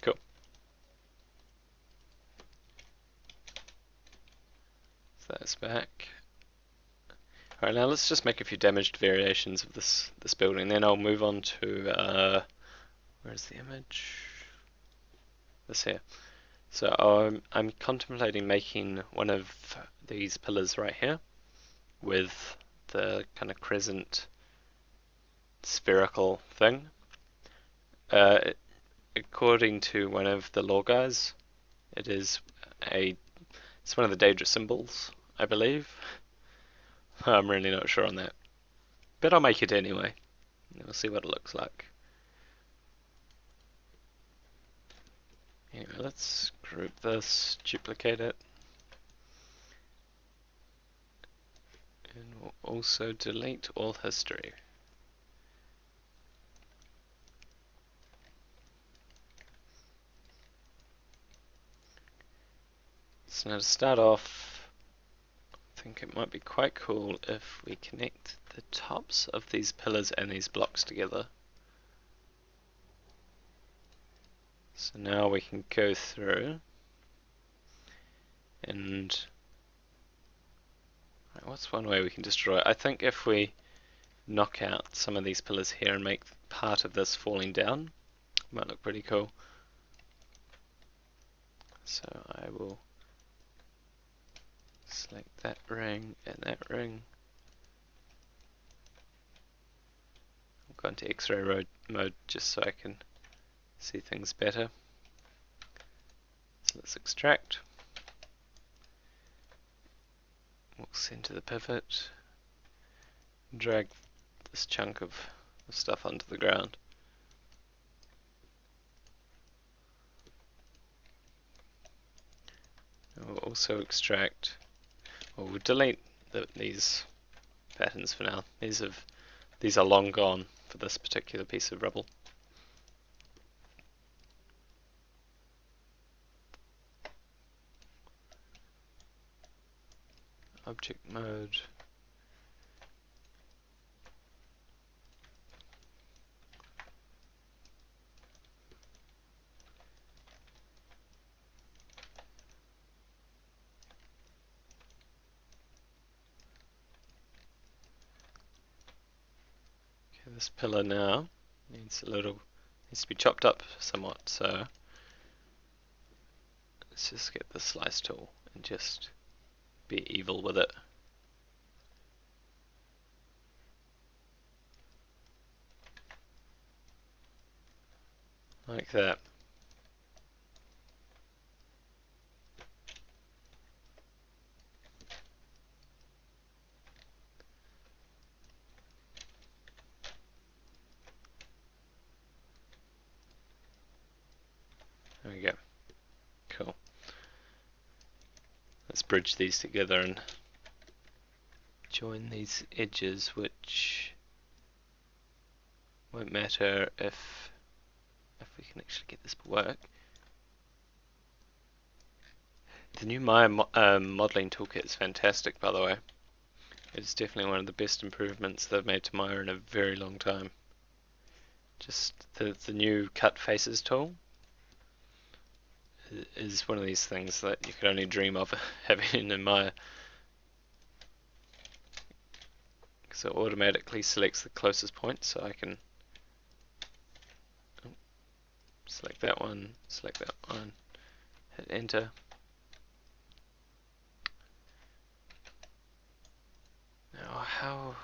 Cool. So that's back. Alright, now let's just make a few damaged variations of this building, then I'll move on to where's the image? This here. So I'm contemplating making one of these pillars right here with the kind of crescent spherical thing. According to one of the lore guys, it's one of the Daedra symbols, I believe. I'm really not sure on that, but I'll make it anyway. We'll see what it looks like. Anyway, let's group this, duplicate it, and we'll also delete all history. So now to start off, I think it might be quite cool if we connect the tops of these pillars and these blocks together. So now we can go through and what's one way we can destroy it? I think if we knock out some of these pillars here and make part of this falling down, it might look pretty cool. So I will select that ring and that ring. I'll go into X-ray mode just so I can see things better. So let's extract. We'll center the pivot. Drag this chunk of stuff onto the ground. And we'll also extract, or we'll delete these patterns for now. These are long gone for this particular piece of rubble. Object mode. Okay, this pillar now needs to be chopped up somewhat, so let's just get the slice tool and just be evil with it. Like that. There we go. Cool. Let's bridge these together and join these edges, which won't matter if we can actually get this to work. The new Maya modeling toolkit is fantastic, by the way. It's definitely one of the best improvements they've made to Maya in a very long time. Just the new cut faces tool is one of these things that you could only dream of having in Maya. So it automatically selects the closest point, so I can select that one, hit enter. Now how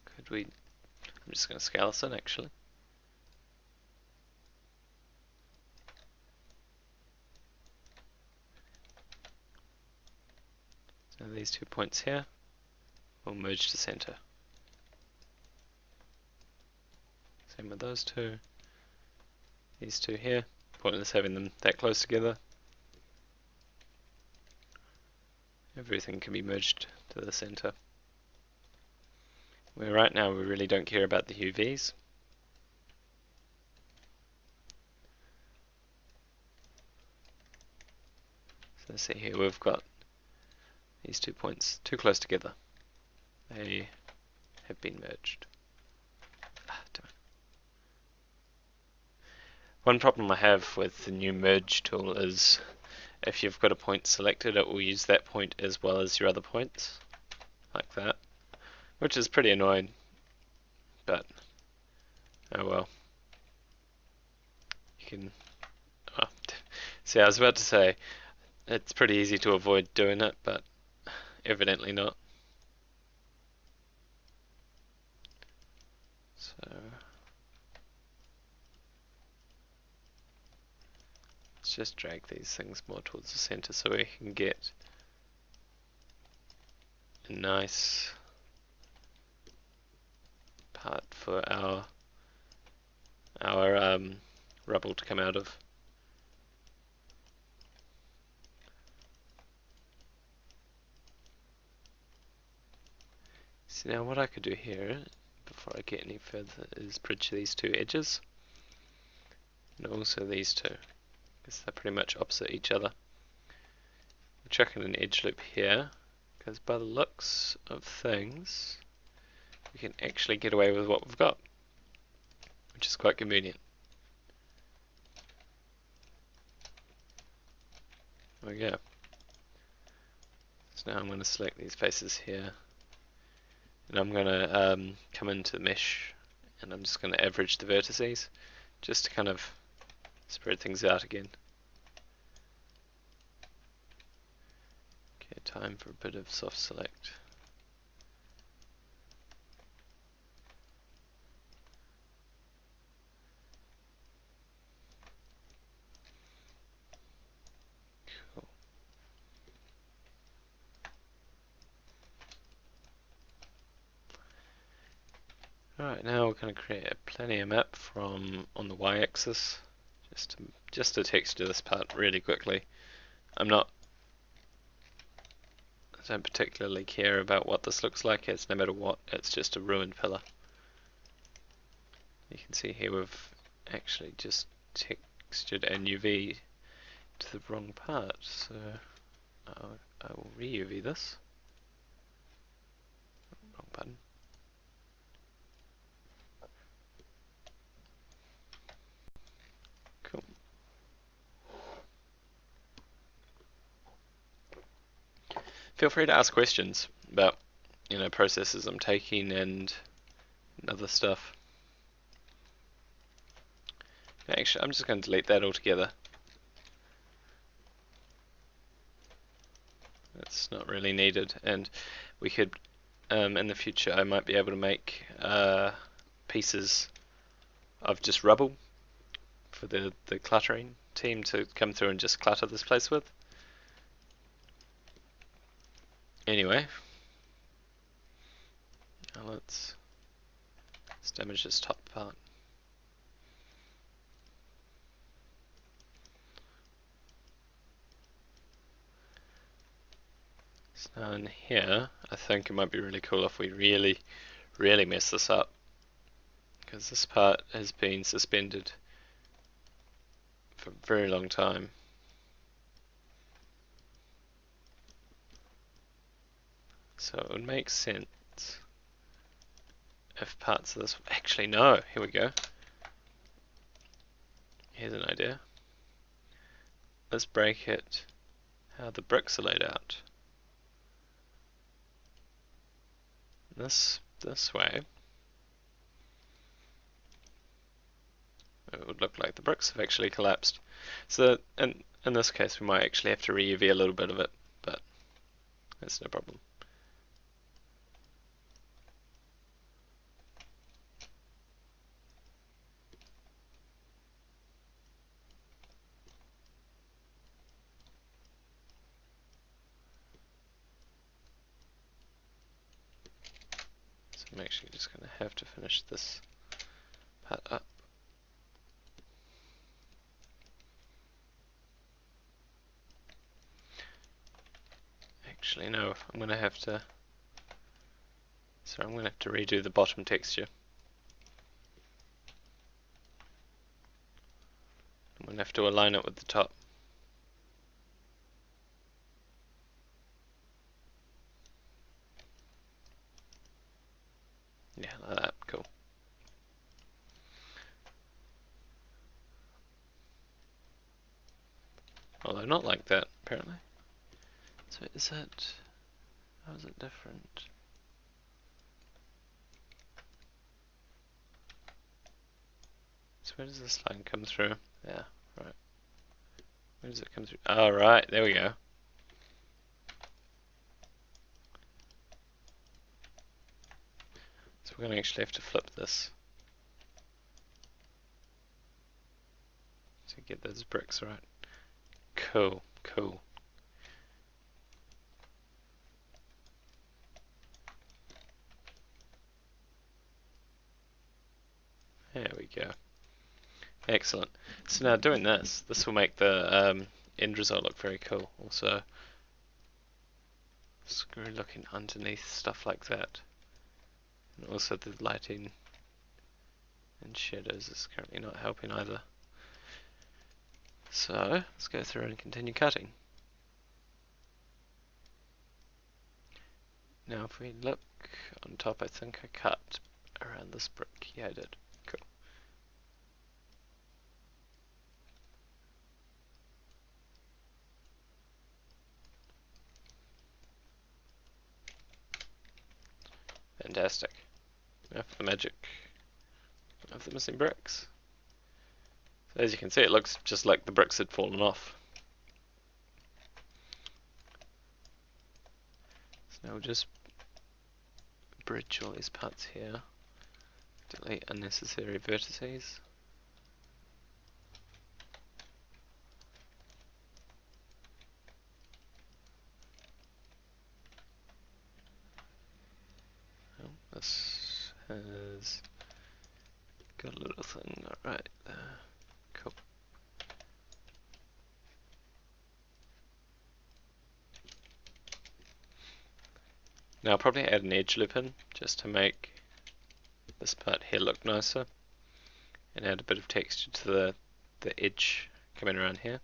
could we, I'm just going to scale this in actually. So these 2 points here will merge to center. Same with those two. These two here, pointless having them that close together. Everything can be merged to the center. Where right now we really don't care about the UVs. So see here we've got these 2 points too close together. They have been merged. Damn it. One problem I have with the new merge tool is if you've got a point selected, it will use that point as well as your other points, like that, which is pretty annoying, but oh well. You can, oh, see, I was about to say, it's pretty easy to avoid doing it, but evidently not. So let's just drag these things more towards the center so we can get a nice part for our rubble to come out of. So now what I could do here, before I get any further, is bridge these two edges, and also these two, because they're pretty much opposite each other. chuck in an edge loop here, because by the looks of things, we can actually get away with what we've got, which is quite convenient. There we go. So now I'm going to select these faces here, and I'm going to come into the mesh, and I'm just going to average the vertices, just to kind of spread things out again. Okay, time for a bit of soft select. Cool. Alright, now we're going to create a planar map from on the y-axis, just to texture this part really quickly. I don't particularly care about what this looks like. It's no matter what, it's just a ruined pillar. You can see here we've actually just textured and UV to the wrong part, so I will re-UV this. Wrong button. Cool. Feel free to ask questions about, processes I'm taking and other stuff. Actually, I'm just going to delete that altogether. That's not really needed, and we could, in the future, I might be able to make pieces of just rubble for the cluttering team to come through and just clutter this place with. Anyway, now let's damage this top part. So now in here, I think it might be really cool if we really mess this up, because this part has been suspended for a very long time. So it would make sense if parts of this... Actually, no. Here we go. Here's an idea. Let's break it how the bricks are laid out. This way, it would look like the bricks have actually collapsed. So in this case, we might actually have to re-UV a little bit of it, but that's no problem. I'm actually just going to have to finish this part up. Actually, no, I'm going to have to... So I'm going to have to redo the bottom texture. I'm going to have to align it with the top. Yeah, like that, cool. Although not like that, apparently. So is it... How is it different? So where does this line come through? Yeah, right. Where does it come through? Oh, right, there we go. So we're going to actually have to flip this to get those bricks right. Cool, cool. There we go. Excellent. So now doing this will make the end result look very cool. Also, screw looking underneath stuff like that. And also the lighting and shadows is currently not helping either. So let's go through and continue cutting. Now if we look on top, I think I cut around this brick. Yeah, I did. Cool. Fantastic. Now for the magic of the missing bricks. So as you can see, it looks just like the bricks had fallen off. So now we'll just bridge all these parts here. Delete unnecessary vertices. Oh, this has got a little thing right there. Cool. Now I'll probably add an edge loop in just to make this part here look nicer, and add a bit of texture to the edge coming around here.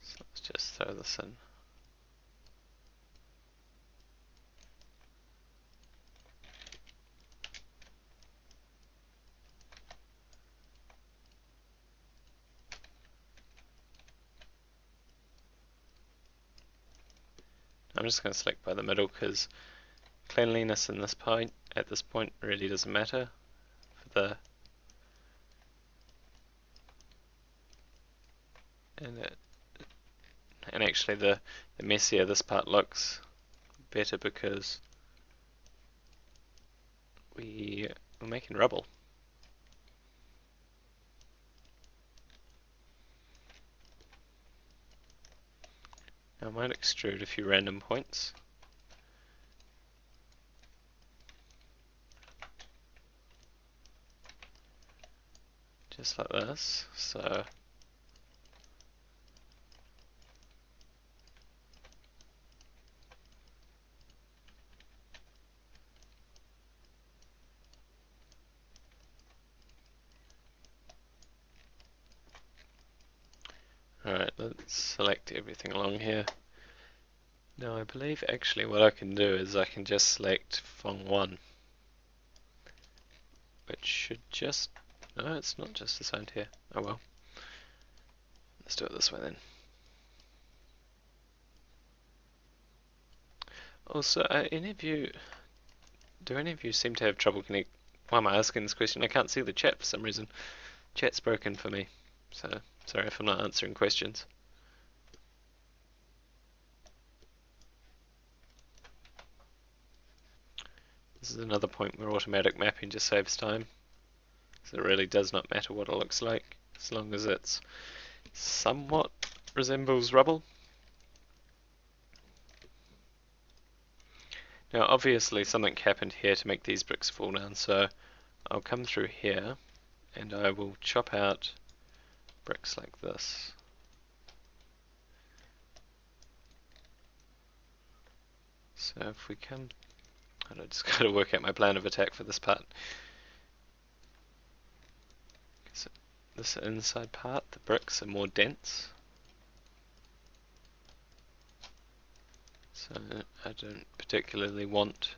So let's just throw this in. I'm just going to select by the middle because cleanliness in this point at this point really doesn't matter for the and actually the messier this part looks, better, because we're making rubble. Now I might extrude a few random points. Just like this. So alright, let's select everything along here. Now I believe actually what I can do is I can just select Fong 1, which should just, no, it's not just assigned here. Oh well. Let's do it this way then. Also, do any of you seem to have trouble connect? Why am I asking this question? I can't see the chat for some reason. Chat's broken for me, so sorry if I'm not answering questions. This is another point where automatic mapping just saves time, because it really does not matter what it looks like, as long as it's somewhat resembles rubble. Now obviously something happened here to make these bricks fall down, so I'll come through here and I will chop out bricks like this. So if we come, I just got to work out my plan of attack for this part. So this inside part, the bricks are more dense. So I don't particularly want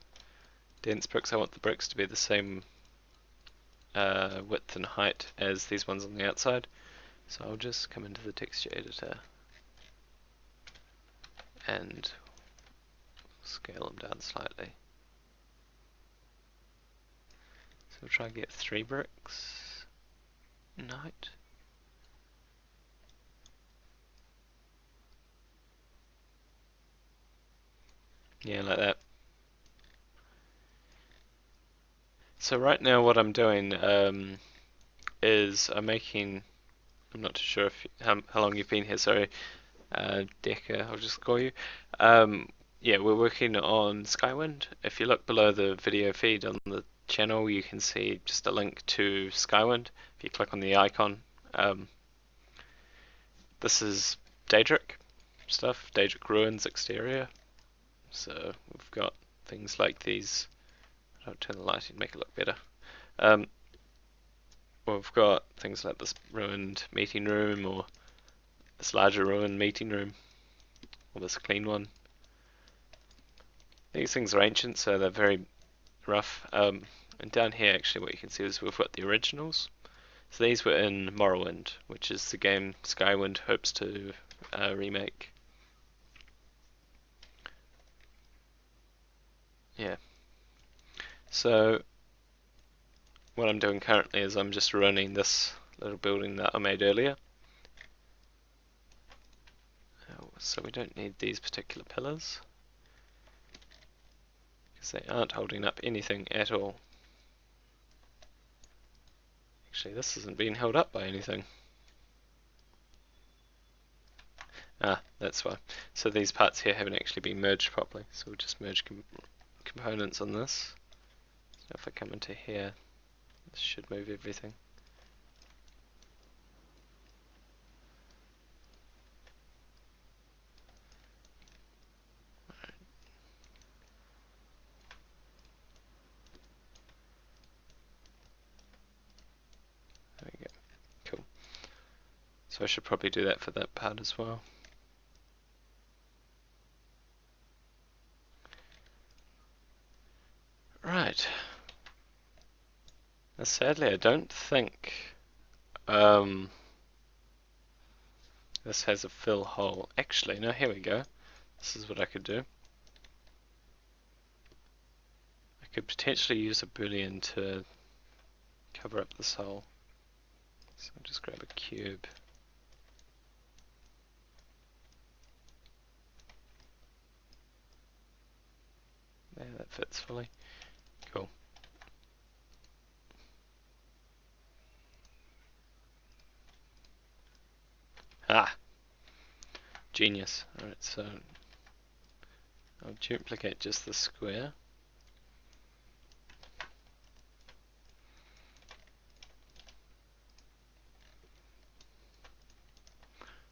dense bricks. I want the bricks to be the same width and height as these ones on the outside. So I'll just come into the texture editor and scale them down slightly. So we'll try and get 3 bricks in height. Yeah, like that. So right now what I'm doing is I'm not too sure if how long you've been here, sorry, Decker, I'll just call you. Yeah, we're working on Skywind. If you look below the video feed on the channel, you can see just a link to Skywind. If you click on the icon, This is Daedric stuff, Daedric Ruins exterior. So we've got things like these. I'll turn the lighting to make it look better. We've got things like this ruined meeting room, or this larger ruined meeting room, or this clean one. These things are ancient, so they're very rough. And down here, actually, what you can see is we've got the originals. So these were in Morrowind, which is the game Skywind hopes to remake. Yeah. So what I'm doing currently is I'm just running this little building that I made earlier. So we don't need these particular pillars, because they aren't holding up anything at all. Actually, this isn't being held up by anything. Ah, that's why. So these parts here haven't actually been merged properly, so we'll just merge components on this. So if I come into here, this should move everything. There we go. Cool. So I should probably do that for that part as well. Right. Now sadly, I don't think this has a fill hole. Actually, no, here we go. This is what I could do. I could potentially use a boolean to cover up this hole. So I'll just grab a cube. There, that fits fully. Cool. Ah! Genius. Alright, so I'll duplicate just the square.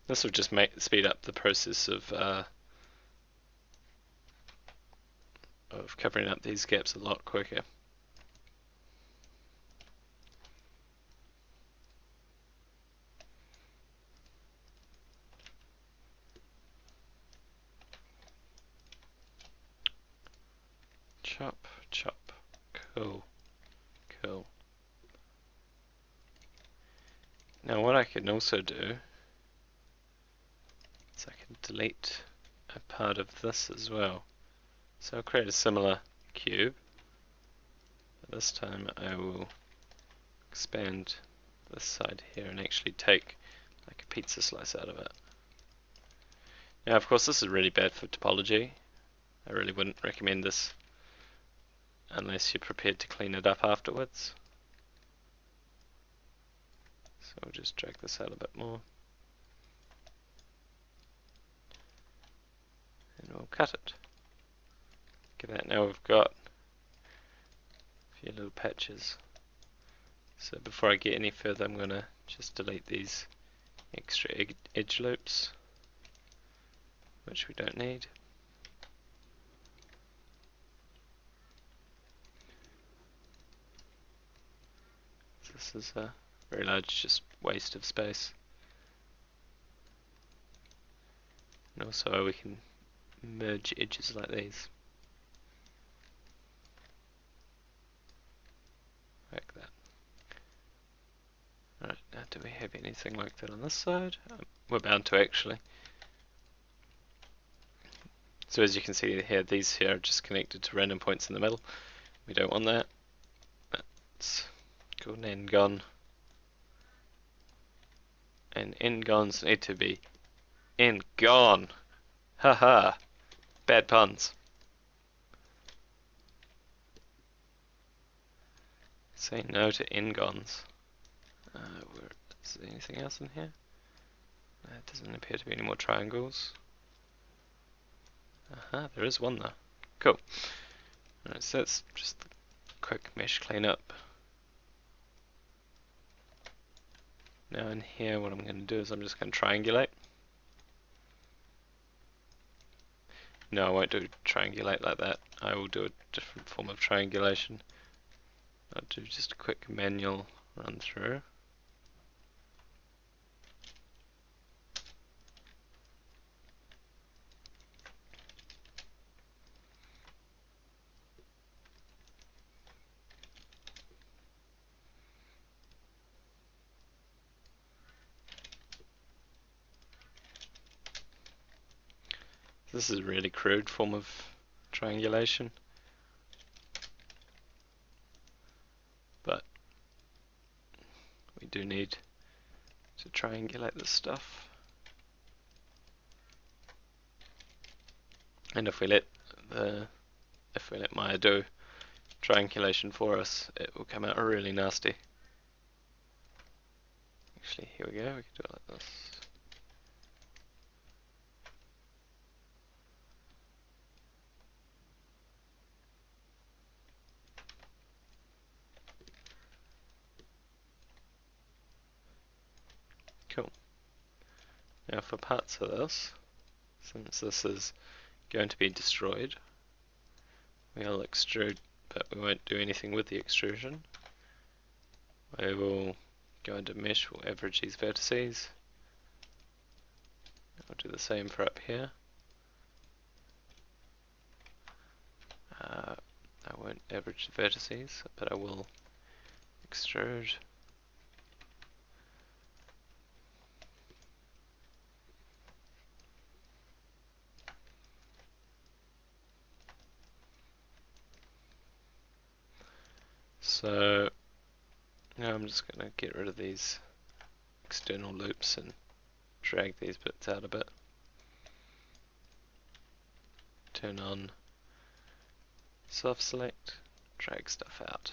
This will just speed up the process of covering up these gaps a lot quicker. Chop, chop. Cool. Cool. Now what I can also do is I can delete a part of this as well. So I'll create a similar cube. But this time I will expand this side here and actually take like a pizza slice out of it. Now of course this is really bad for topology. I really wouldn't recommend this unless you're prepared to clean it up afterwards. So we'll just drag this out a bit more. And we'll cut it. Look at that, now we've got a few little patches. So before I get any further, I'm going to just delete these extra edge loops, which we don't need. So this is a very large just waste of space. And also we can merge edges like these. Like that. Alright, now do we have anything like that on this side? We're bound to actually. So as you can see here, these here are just connected to random points in the middle. We don't want that. That's called an n-gon. And n-gons need to be n-gone. Haha. Bad puns. Say no to n-gons. Is there anything else in here? There doesn't appear to be any more triangles. Aha, there is one there. Cool. Alright, so that's just a quick mesh cleanup. Now in here what I'm going to do is I'm just going to triangulate. No, I won't do triangulate like that. I will do a different form of triangulation. I'll do just a quick manual run through. This is a really crude form of triangulation, but we do need to triangulate this stuff. And if we let Maya do triangulation for us, it will come out really nasty. Actually, here we go. We can do it like this. Cool. Now for parts of this, since this is going to be destroyed, we'll extrude, but we won't do anything with the extrusion. We will go into mesh, we'll average these vertices. I'll do the same for up here. I won't average the vertices, but I will extrude. So now I'm just going to get rid of these external loops and drag these bits out a bit. Turn on soft select, drag stuff out.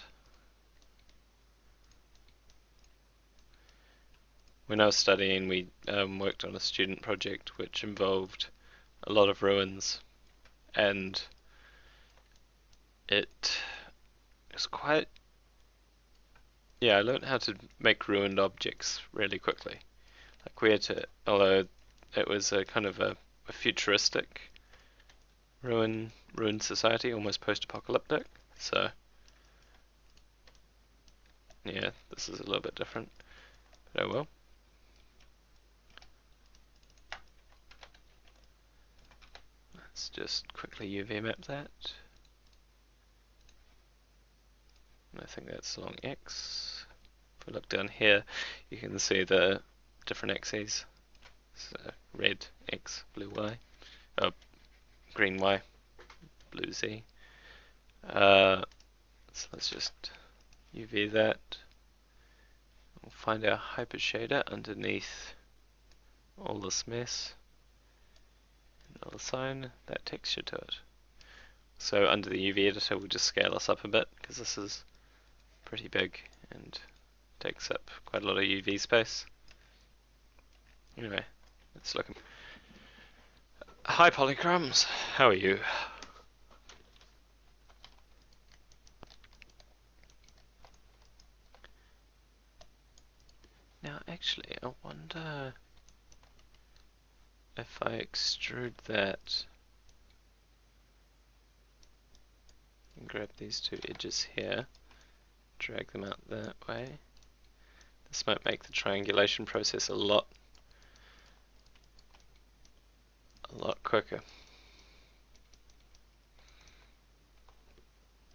When I was studying, we worked on a student project which involved a lot of ruins, and it was quite, I learned how to make ruined objects really quickly. Like we had to, although it was a kind of a futuristic ruined society, almost post-apocalyptic. So yeah, this is a little bit different, but oh well. Let's just quickly UV map that. And I think that's along X. If we look down here, you can see the different axes. So red X, blue Y, green Y, blue Z. So let's just UV that. We'll find our hyper shader underneath all this mess. And I'll assign that texture to it. So under the UV editor, we'll just scale this up a bit because this is pretty big and takes up quite a lot of UV space. Anyway, let's look. Hi Polychromes, how are you? Now actually, I wonder if I extrude that and grab these two edges here, drag them out that way. This might make the triangulation process a lot quicker.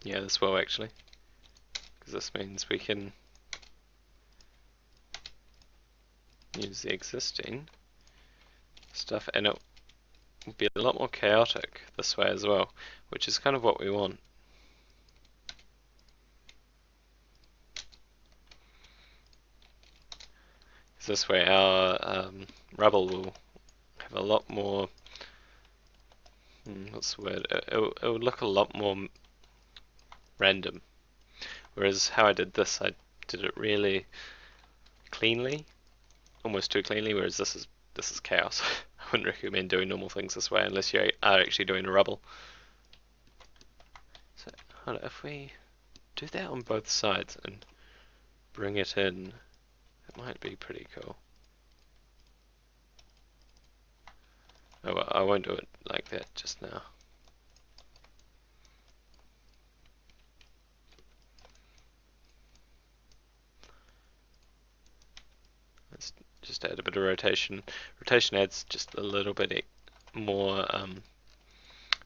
Yeah, this will actually, because this means we can use the existing stuff, and it will be a lot more chaotic this way as well, which is kind of what we want. This way our rubble will have a lot more, what's the word, it will look a lot more random. Whereas how I did this, I did it really cleanly, almost too cleanly, whereas this is chaos. I wouldn't recommend doing normal things this way unless you are actually doing a rubble. So hold on, if we do that on both sides and bring it in That might be pretty cool. Oh well, I won't do it like that just now. Let's just add a bit of rotation. Rotation adds just a little bit more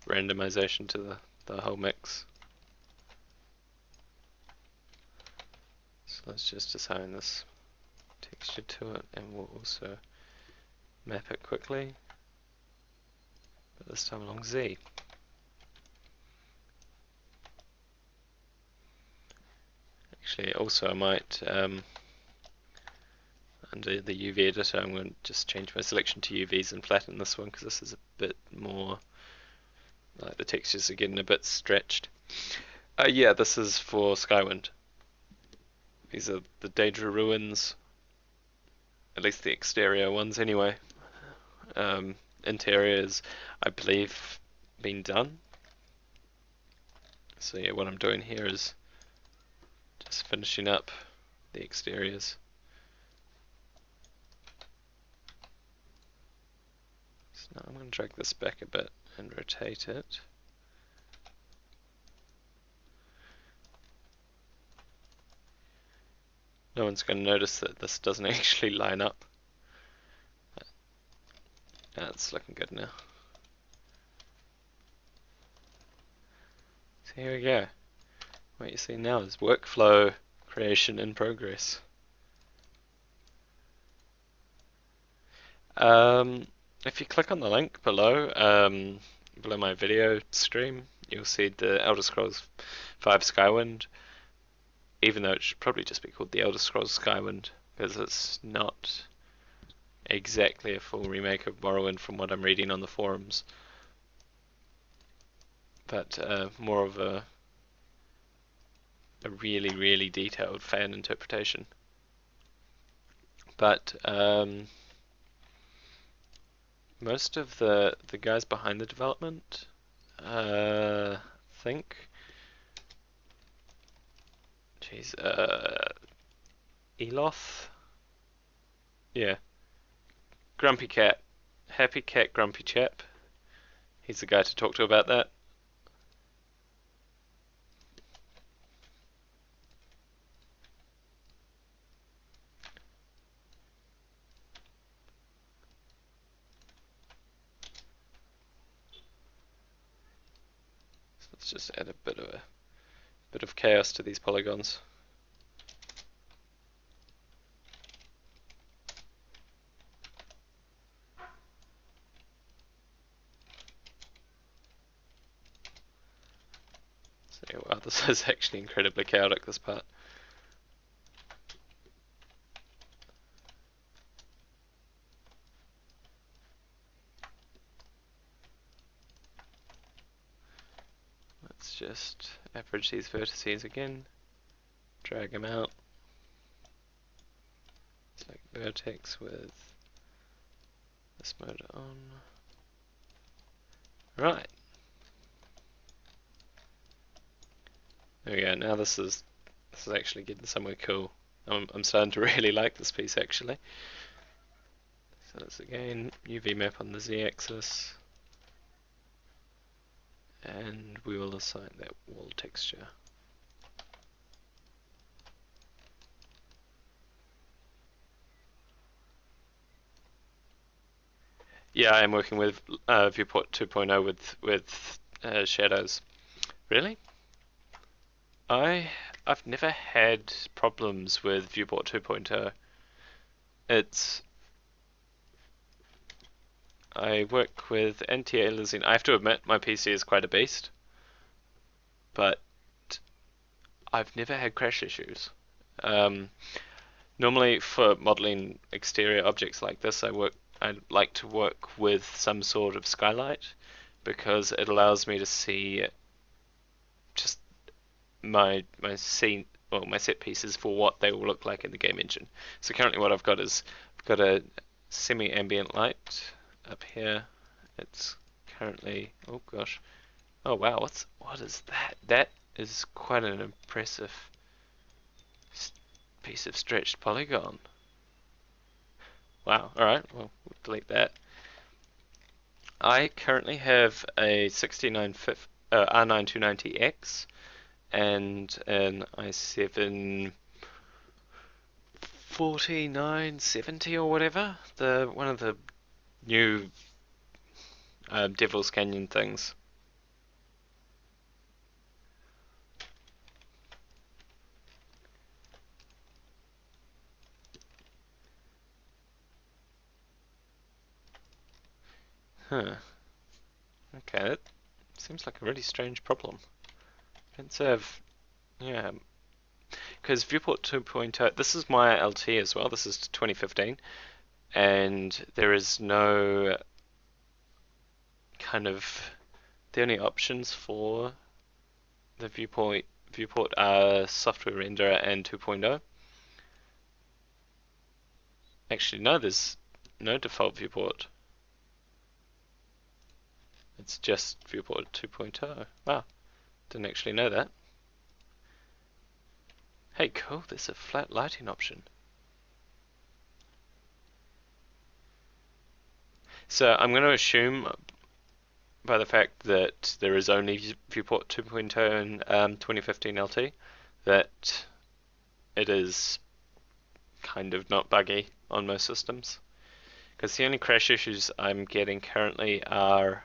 randomization to the whole mix. So let's just assign this texture to it, and we'll also map it quickly, but this time along Z. Actually, also I might, under the UV editor, I'm going to just change my selection to UVs and flatten this one, because this is a bit more, like the textures are getting a bit stretched. Yeah, this is for Skywind. These are the Daedra ruins, at least the exterior ones anyway. Interiors, I believe, been done. So yeah, what I'm doing here is just finishing up the exteriors. So now I'm going to drag this back a bit and rotate it. No one's going to notice that this doesn't actually line up. That's looking good now. So here we go. What you see now is workflow creation in progress. If you click on the link below, below my video stream, you'll see the Elder Scrolls V Skywind, even though it should probably just be called the Elder Scrolls Skywind, because it's not exactly a full remake of Morrowind from what I'm reading on the forums, but more of a really, really detailed fan interpretation. But most of the guys behind the development think, geez, Eloth, yeah, Grumpy Cat, Happy Cat, Grumpy Chap. He's the guy to talk to about that. So let's just add a bit of chaos to these polygons. So wow, this is actually incredibly chaotic, this part. Let's just average these vertices again, drag them out. Select vertex with this mode on. Right. There we go. Now this is actually getting somewhere cool. I'm starting to really like this piece actually. So let's again UV map on the Z-axis, and we will assign that wall texture. Yeah, I am working with Viewport 2.0 with shadows. Really? I've never had problems with Viewport 2.0. I work with anti-aliasing. I have to admit my PC is quite a beast, but I've never had crash issues. Normally for modeling exterior objects like this, I like to work with some sort of skylight, because it allows me to see just my scene, well, my set pieces for what they will look like in the game engine. So currently what I've got is I've got a semi-ambient light up here. It's currently, oh gosh, oh wow, what is that? That is quite an impressive piece of stretched polygon. Wow. All right. Well, we'll delete that. I currently have a 6950 R9290X and an i7 4970 or whatever. The one of the new Devil's Canyon things. Huh. Okay, that seems like a really strange problem. Let's have, yeah, because viewport 2.0, this is my LT as well, this is 2015, and there is no kind of, the only options for the viewport are software renderer and 2.0. Actually, no, there's no default viewport. It's just viewport 2.0. Wow, didn't actually know that. Hey, cool, there's a flat lighting option. So I'm going to assume by the fact that there is only viewport 2.0 in 2015 LT that it is kind of not buggy on most systems. Because the only crash issues I'm getting currently are,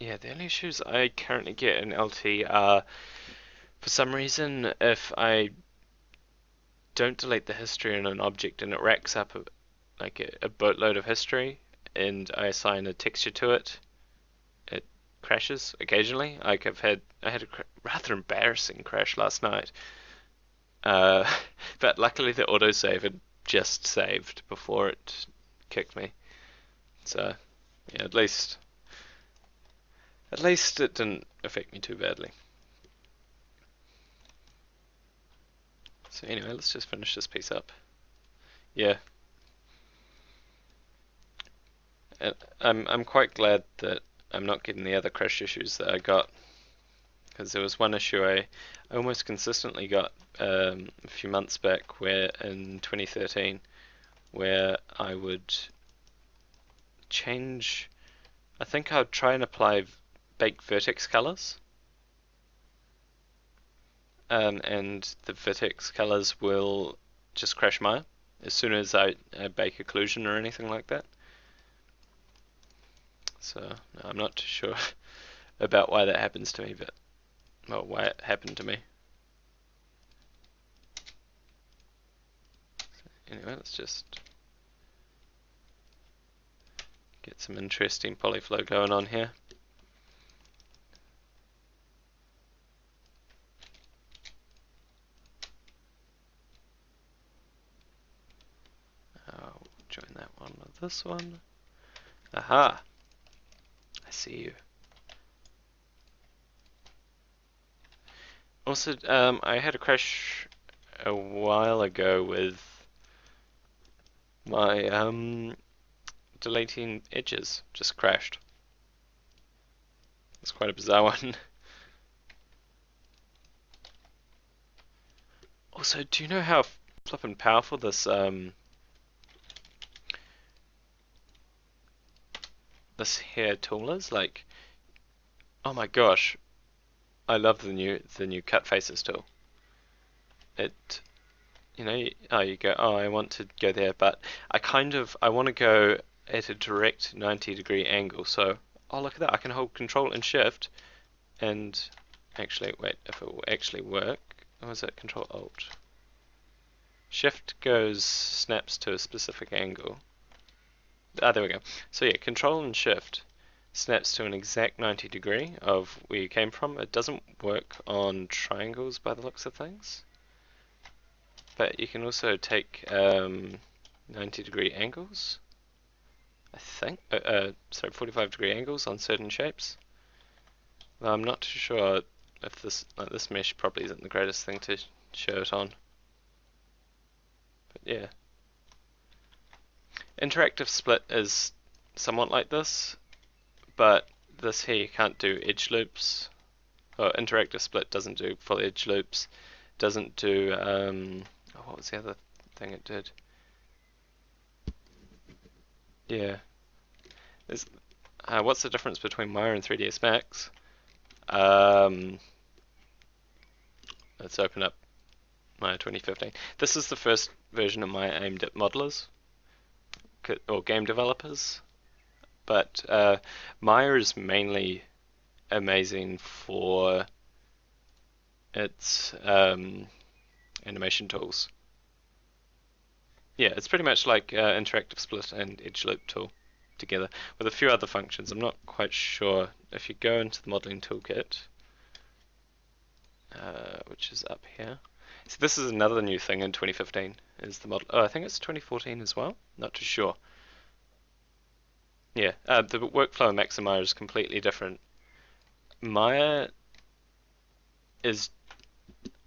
yeah, the only issues I currently get in LT are, for some reason, if I don't delete the history in an object and it racks up a boatload of history and I assign a texture to it, it crashes occasionally. Like I had a rather embarrassing crash last night. But luckily the autosave had just saved before it kicked me. So yeah, at least it didn't affect me too badly. So anyway, let's just finish this piece up. Yeah. And I'm quite glad that I'm not getting the other crash issues that I got, because there was one issue I almost consistently got a few months back, where in 2013, where I would change. I think I'd try and apply baked vertex colors, and the vertex colors will just crash Maya as soon as I bake occlusion or anything like that. So no, I'm not too sure about why that happens to me, but well, why it happened to me. Anyway, let's just get some interesting polyflow going on here. I'll join that one with this one. Aha! I see you. Also, I had a crash a while ago with my deleting edges. Just crashed. It's quite a bizarre one. Also, do you know how flippin' powerful this this hair tool is? Like, oh my gosh, I love the new cut faces tool. It, you know, oh, you go, oh, I want to go there, but I want to go at a direct 90-degree angle. So, oh, look at that, I can hold Control and Shift, and actually, wait, if it will actually work, or is it Control Alt? Shift snaps to a specific angle. Ah, there we go. So yeah, Control and Shift snaps to an exact 90 degree of where you came from. It doesn't work on triangles by the looks of things, but you can also take 90-degree angles. I think, sorry, 45-degree angles on certain shapes. Well, I'm not too sure if this mesh probably isn't the greatest thing to show it on. But yeah. Interactive split is somewhat like this, but this here you can't do edge loops. Or interactive split doesn't do full edge loops. Doesn't do Oh, what was the other thing it did? Yeah. There's, what's the difference between Maya and 3ds Max? Let's open up Maya 2015. This is the first version of Maya aimed at modelers or game developers, but Maya is mainly amazing for its animation tools. Yeah, it's pretty much like interactive split and edge loop tool together with a few other functions. I'm not quite sure. If you go into the modeling toolkit, which is up here. So this is another new thing in 2015. Is the model? Oh, I think it's 2014 as well. Not too sure. Yeah, the workflow in Max and Maya is completely different. Maya is,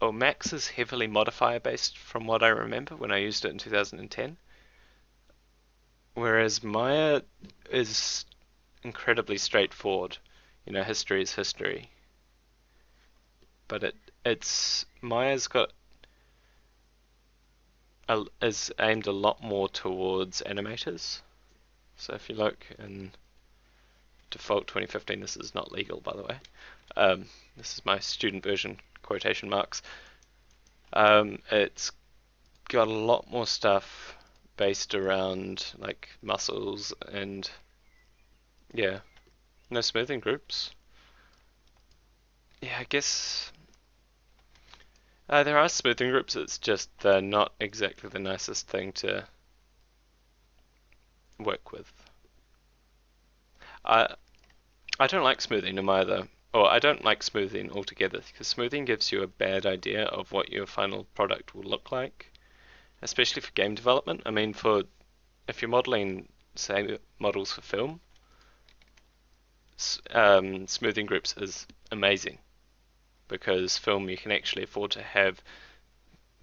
or Max is heavily modifier based from what I remember when I used it in 2010. Whereas Maya is incredibly straightforward. You know, history is history. But it's Maya's got is aimed a lot more towards animators. So if you look in default 2015, this is not legal, by the way. This is my student version, quotation marks. It's got a lot more stuff based around like muscles and yeah, no smoothing groups. Yeah, I guess there are smoothing groups. It's just they're not exactly the nicest thing to work with. I I don't like smoothing in either, or I don't like smoothing altogether because smoothing gives you a bad idea of what your final product will look like, especially for game development. I mean, for if you're modeling, say, models for film, smoothing groups is amazing because film you can actually afford to have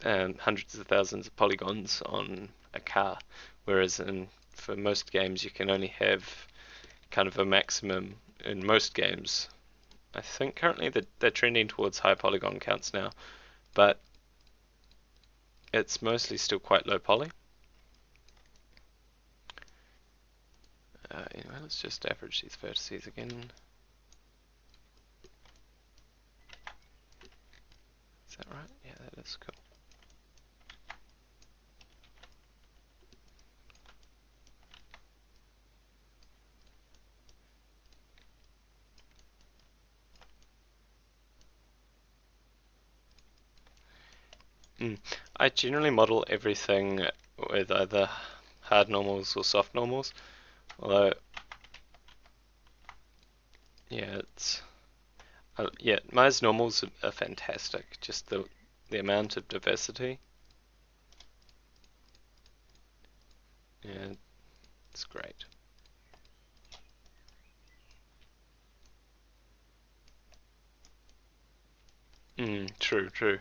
hundreds of thousands of polygons on a car, whereas for most games you can only have kind of a maximum in most games. I think currently they're trending towards high polygon counts now, but it's mostly still quite low poly. Anyway, let's just average these vertices again. Is that right? Yeah, that is cool. I generally model everything with either hard normals or soft normals, although yeah, Maya's normals are fantastic. Just the amount of diversity, yeah, it's great. True, true.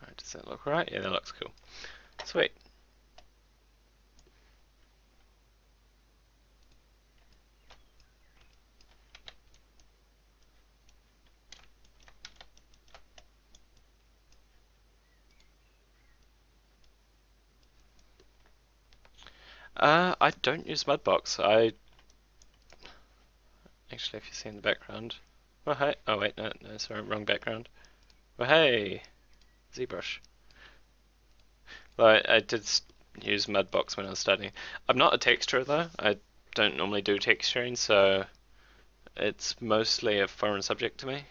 Oh, right, does that look right? Yeah, that looks cool. Sweet. I don't use Mudbox. Actually, if you see in the background. Oh, hey. Oh, wait, no, sorry, wrong background. Oh, hey, ZBrush. Well, I did use Mudbox when I was studying. I'm not a texturer though. I don't normally do texturing, so it's mostly a foreign subject to me.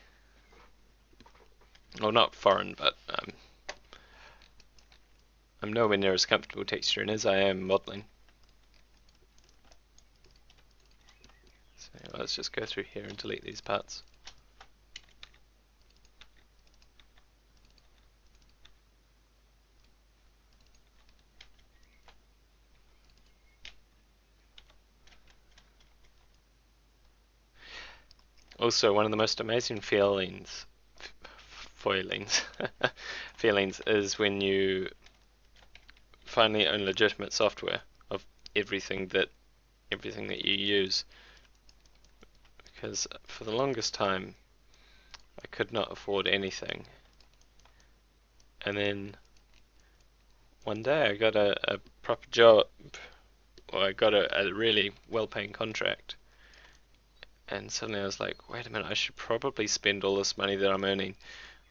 Well, not foreign, but I'm nowhere near as comfortable texturing as I am modeling. So let's just go through here and delete these parts. Also, one of the most amazing feelings, feelings is when you finally own legitimate software of everything that you use. Because for the longest time, I could not afford anything, and then one day I got a proper job, or I got a really well-paying contract, and suddenly I was like, wait a minute, I should probably spend all this money that I'm earning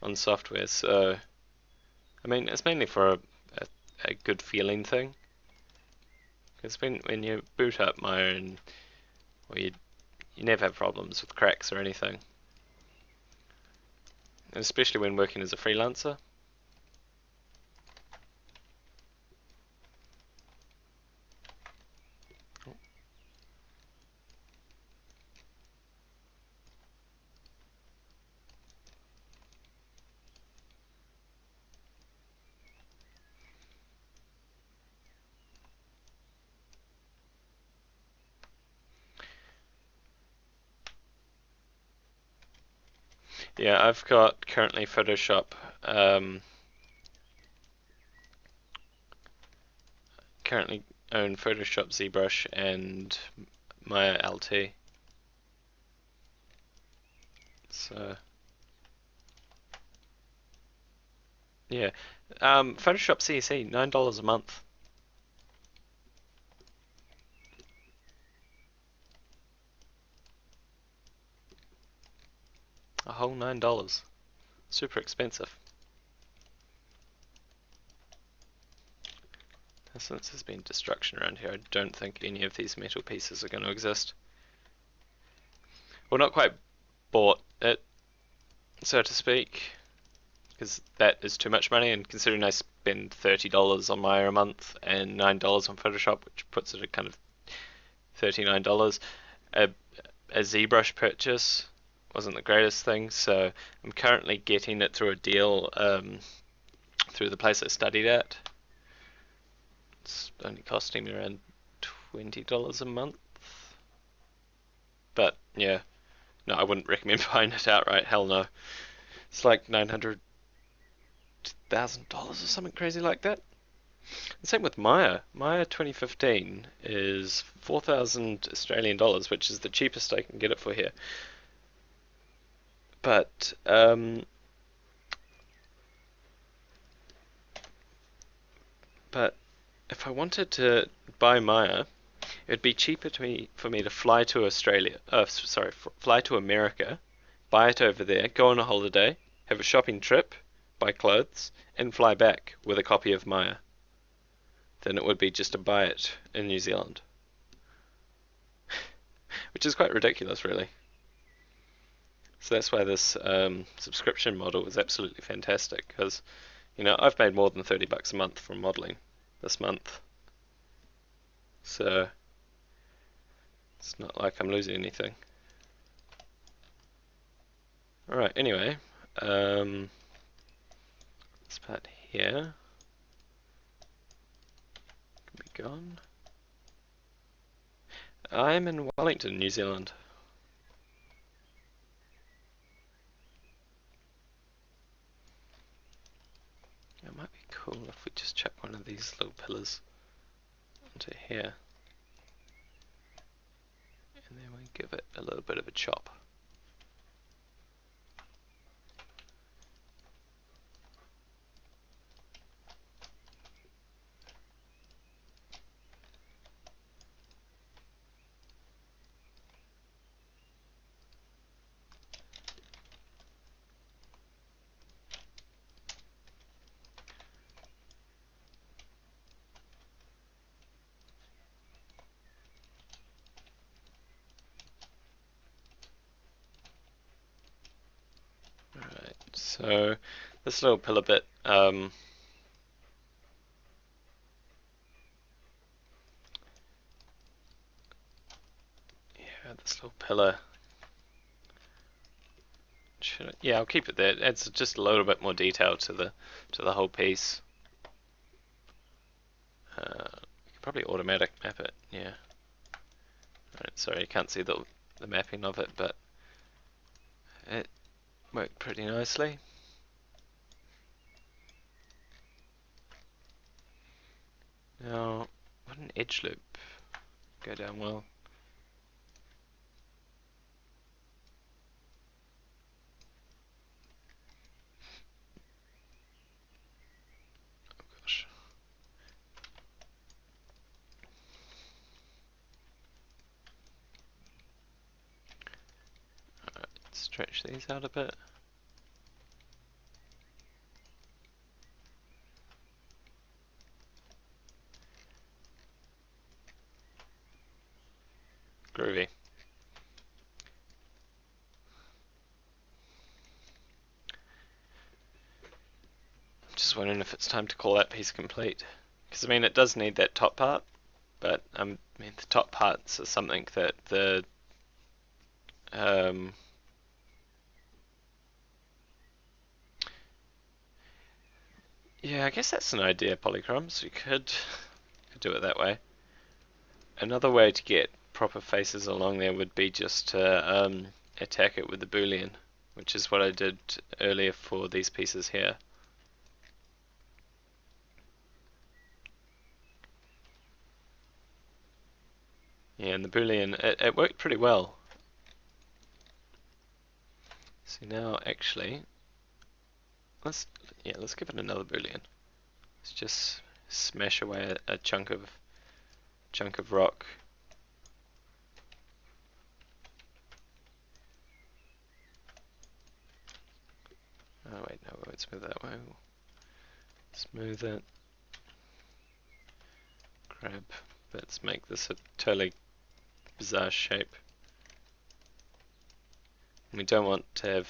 on software. So, I mean, it's mainly for a good feeling thing. Because when you boot up Maya, and well, you never have problems with cracks or anything, and especially when working as a freelancer. Yeah, I've got currently Photoshop. Um, Currently own Photoshop ZBrush and Maya LT. So yeah, Photoshop CC $9 a month. A whole $9. Super expensive. Since there's been destruction around here, I don't think any of these metal pieces are going to exist. Well, not quite bought it, so to speak, because that is too much money, and considering I spend $30 on Maya a month and $9 on Photoshop, which puts it at kind of $39, a, a ZBrush purchase wasn't the greatest thing, so I'm currently getting it through a deal through the place I studied at. It's only costing me around $20 a month. But yeah, no, I wouldn't recommend buying it outright. Hell no. It's like $900,000 or something crazy like that. The same with Maya. Maya 2015 is 4,000 Australian dollars, which is the cheapest I can get it for here. But if I wanted to buy Maya, it'd be cheaper for me to fly to Australia. Fly to America, buy it over there, go on a holiday, have a shopping trip, buy clothes, and fly back with a copy of Maya than it would be just to buy it in New Zealand. Which is quite ridiculous, really. So that's why this subscription model is absolutely fantastic, because I've made more than $30 a month from modeling this month, so it's not like I'm losing anything. Alright, anyway, this part here can be gone. I'm in Wellington, New Zealand. It might be cool if we just chuck one of these little pillars onto here, and then we give it a little bit of a chop. Alright, so this little pillar bit, yeah, this little pillar, yeah, I'll keep it there. It adds just a little bit more detail to the whole piece. We could probably automatic map it, yeah. Right, sorry, you can't see the mapping of it, but it worked pretty nicely. Now, would an edge loop go down well? Oh gosh. Alright, stretch these out a bit. Groovy. Just wondering if it's time to call that piece complete. Because I mean, it does need that top part, but I mean, the top parts are something that the yeah, I guess that's an idea, polychromes. We could do it that way. Another way to get proper faces along there would be just to attack it with the boolean, which is what I did earlier for these pieces here. Yeah, and the boolean, it worked pretty well. So now actually, let's give it another boolean. Let's just smash away a chunk of rock. Oh wait, no, we won't smooth that way. We'll smooth it. Grab. Let's make this a totally bizarre shape. We don't want to have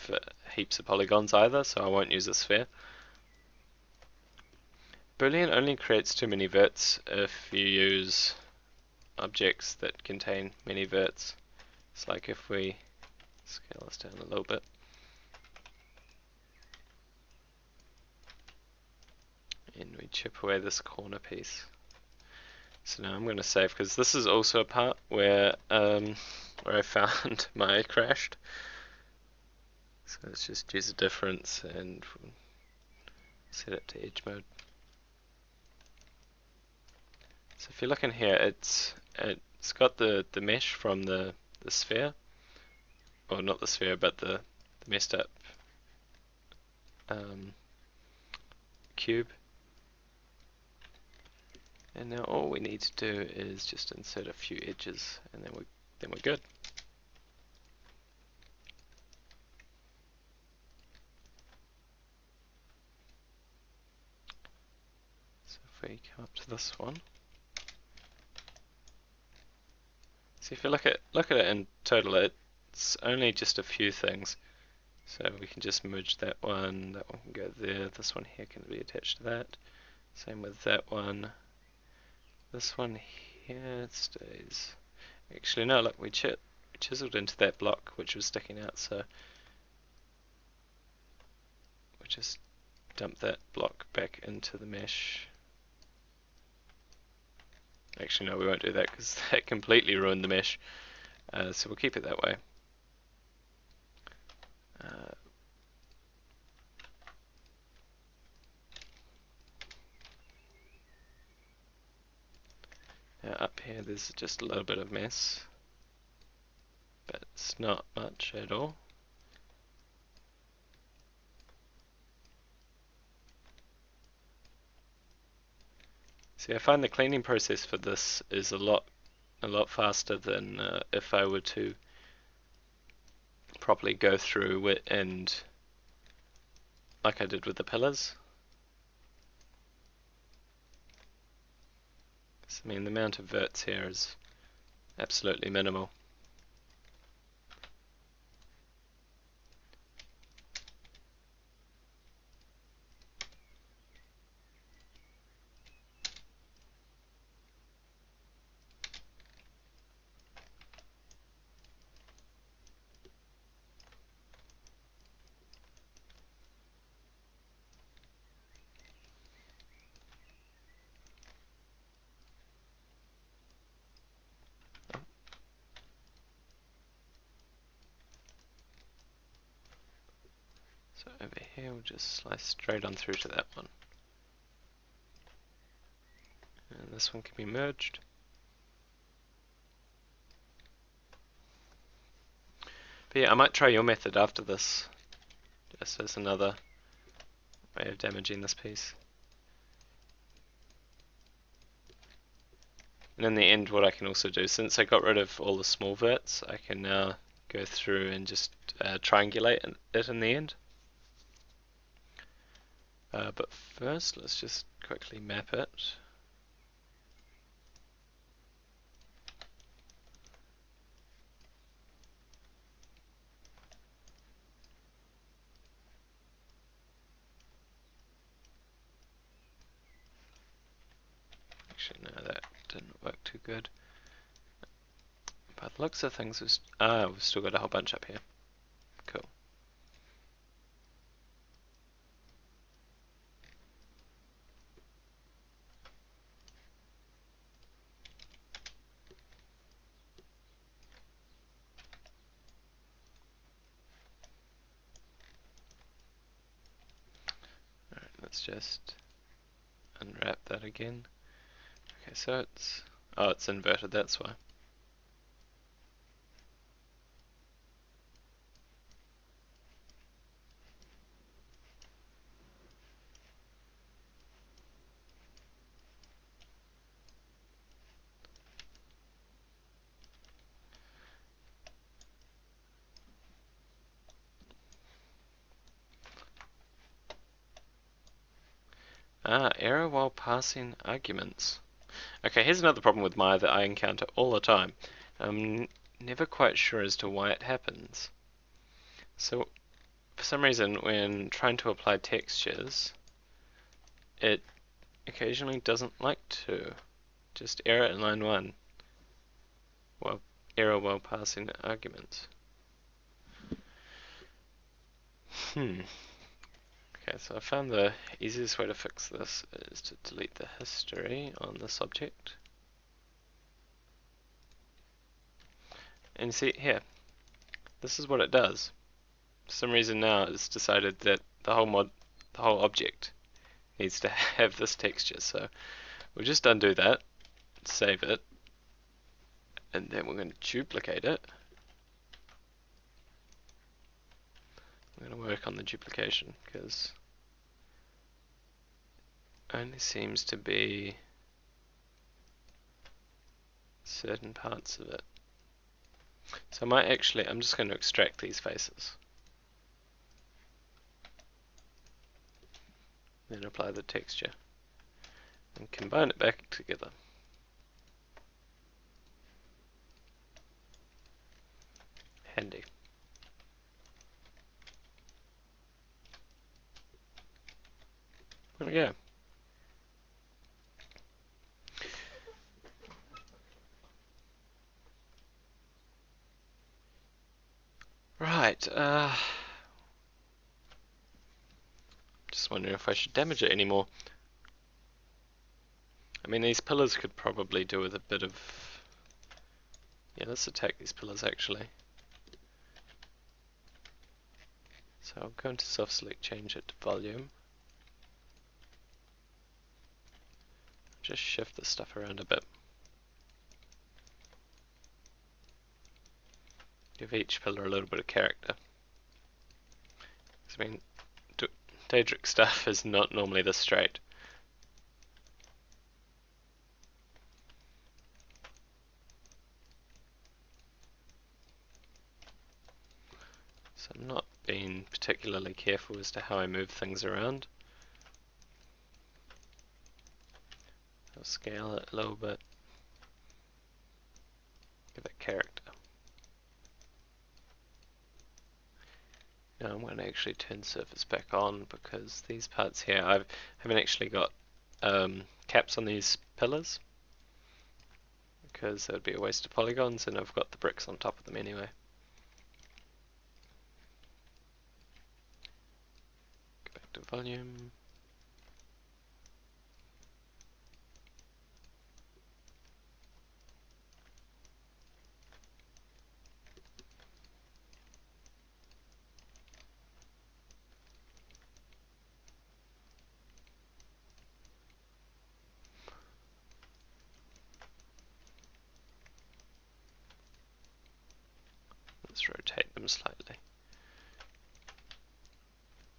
heaps of polygons either, so I won't use a sphere. Boolean only creates too many verts if you use objects that contain many verts. It's like if we scale this down a little bit. And we chip away this corner piece. So now I'm going to save, because this is also a part where I found my crashed. So let's just use a difference and set it to edge mode. So if you look in here, it's got the mesh from the sphere, or not the sphere, but the messed up cube. And now all we need to do is just insert a few edges, and then we're good. So if we come up to this one, so if you look at it in total, it's only just a few things. So we can just merge that one can go there, this one here can be attached to that. Same with that one. This one here stays. Actually no, look, we chiseled into that block which was sticking out, so we just dump that block back into the mesh. Actually no, we won't do that because that completely ruined the mesh. So we'll keep it that way. Now up here there's just a little bit of mess, but it's not much at all. See, I find the cleaning process for this is a lot faster than if I were to properly go through it and like I did with the pillars. I mean, the amount of verts here is absolutely minimal. So over here we'll just slice straight on through to that one. And this one can be merged. But yeah, I might try your method after this, just as another way of damaging this piece. And in the end, what I can also do, since I got rid of all the small verts, I can now go through and just triangulate it in the end. But first, let's just quickly map it. Actually, no, that didn't work too good. By the looks of things, we've still got a whole bunch up here. Cool. Alright, let's just unwrap that again. Okay, so it's inverted, that's why. Error while passing arguments. Okay, here's another problem with Maya that I encounter all the time. I'm never quite sure as to why it happens. So, for some reason, when trying to apply textures, it occasionally doesn't like to. Just error in line 1. Well, error while passing arguments. Okay, so I found the easiest way to fix this is to delete the history on this object. And you see here, this is what it does. For some reason now it's decided that the whole object needs to have this texture. So we'll just undo that, save it, and then we're going to duplicate it. I'm going to work on the duplication because it only seems to be certain parts of it. So I'm just going to extract these faces. Then apply the texture and combine it back together. Handy. There we go. Right, just wondering if I should damage it anymore. I mean, these pillars could probably do with a bit of... Yeah, let's attack these pillars actually. So I'll go into soft select, change it to volume. Just shift this stuff around a bit. Give each pillar a little bit of character. I mean, Daedric stuff is not normally this straight. So I'm not being particularly careful as to how I move things around. I'll scale it a little bit. Give it character. Now I'm going to actually turn surface back on because these parts here, I haven't actually got caps on these pillars because that would be a waste of polygons, and I've got the bricks on top of them anyway. Go back to volume. Just rotate them slightly.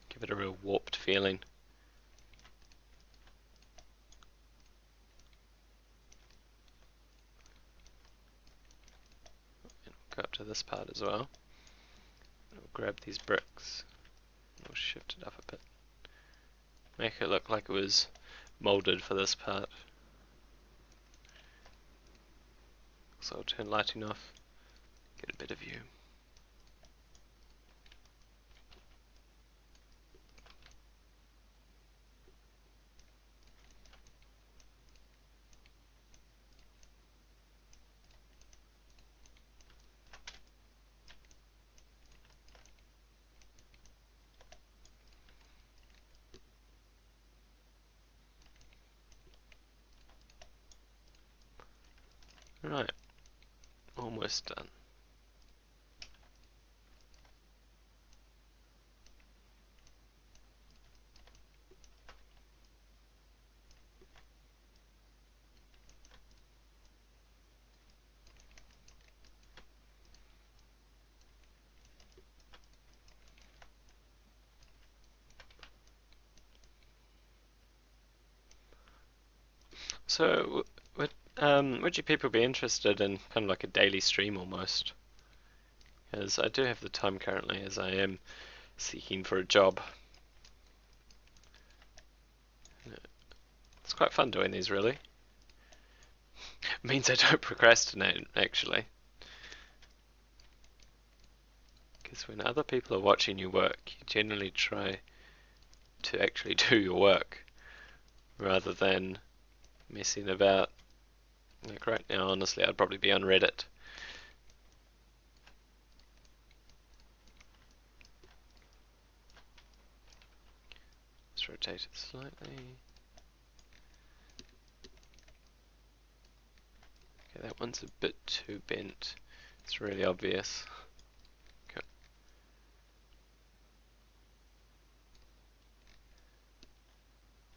Give it a real warped feeling. And we'll go up to this part as well. We'll grab these bricks. We'll shift it up a bit. Make it look like it was molded for this part. So I'll turn lighting off, get a better view. Right, almost done. So, would you people be interested in kind of like a daily stream almost? Because I do have the time currently, as I am seeking for a job. It's quite fun doing these, really. It means I don't procrastinate, actually. Because when other people are watching you work, you generally try to actually do your work, rather than messing about. Like right now, honestly, I'd probably be on Reddit. Let's rotate it slightly. Okay, that one's a bit too bent. It's really obvious. Okay.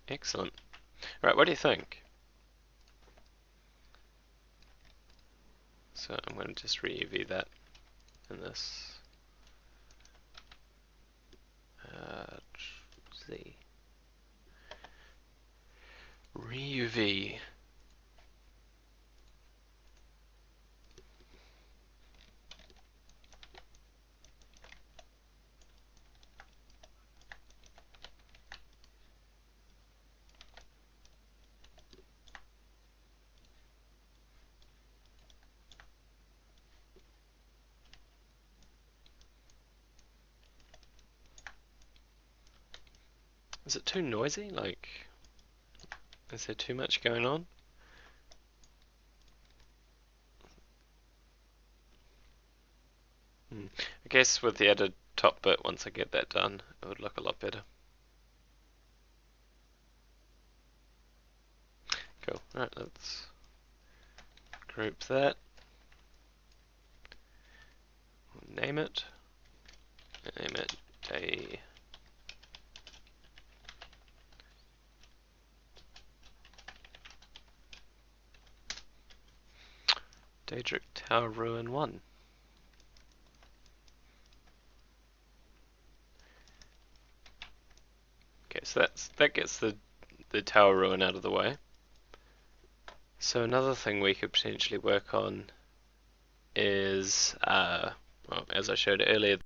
Excellent. Right, what do you think? So I'm going to just re-UV that in this. Z. Re-UV. Is it too noisy? Like, is there too much going on? I guess with the added top bit, once I get that done, it would look a lot better. Cool. Right, let's group that. Name it. Name it day. Daedric Tower Ruin 1. Okay, so that gets the tower ruin out of the way. So another thing we could potentially work on is, well, as I showed earlier,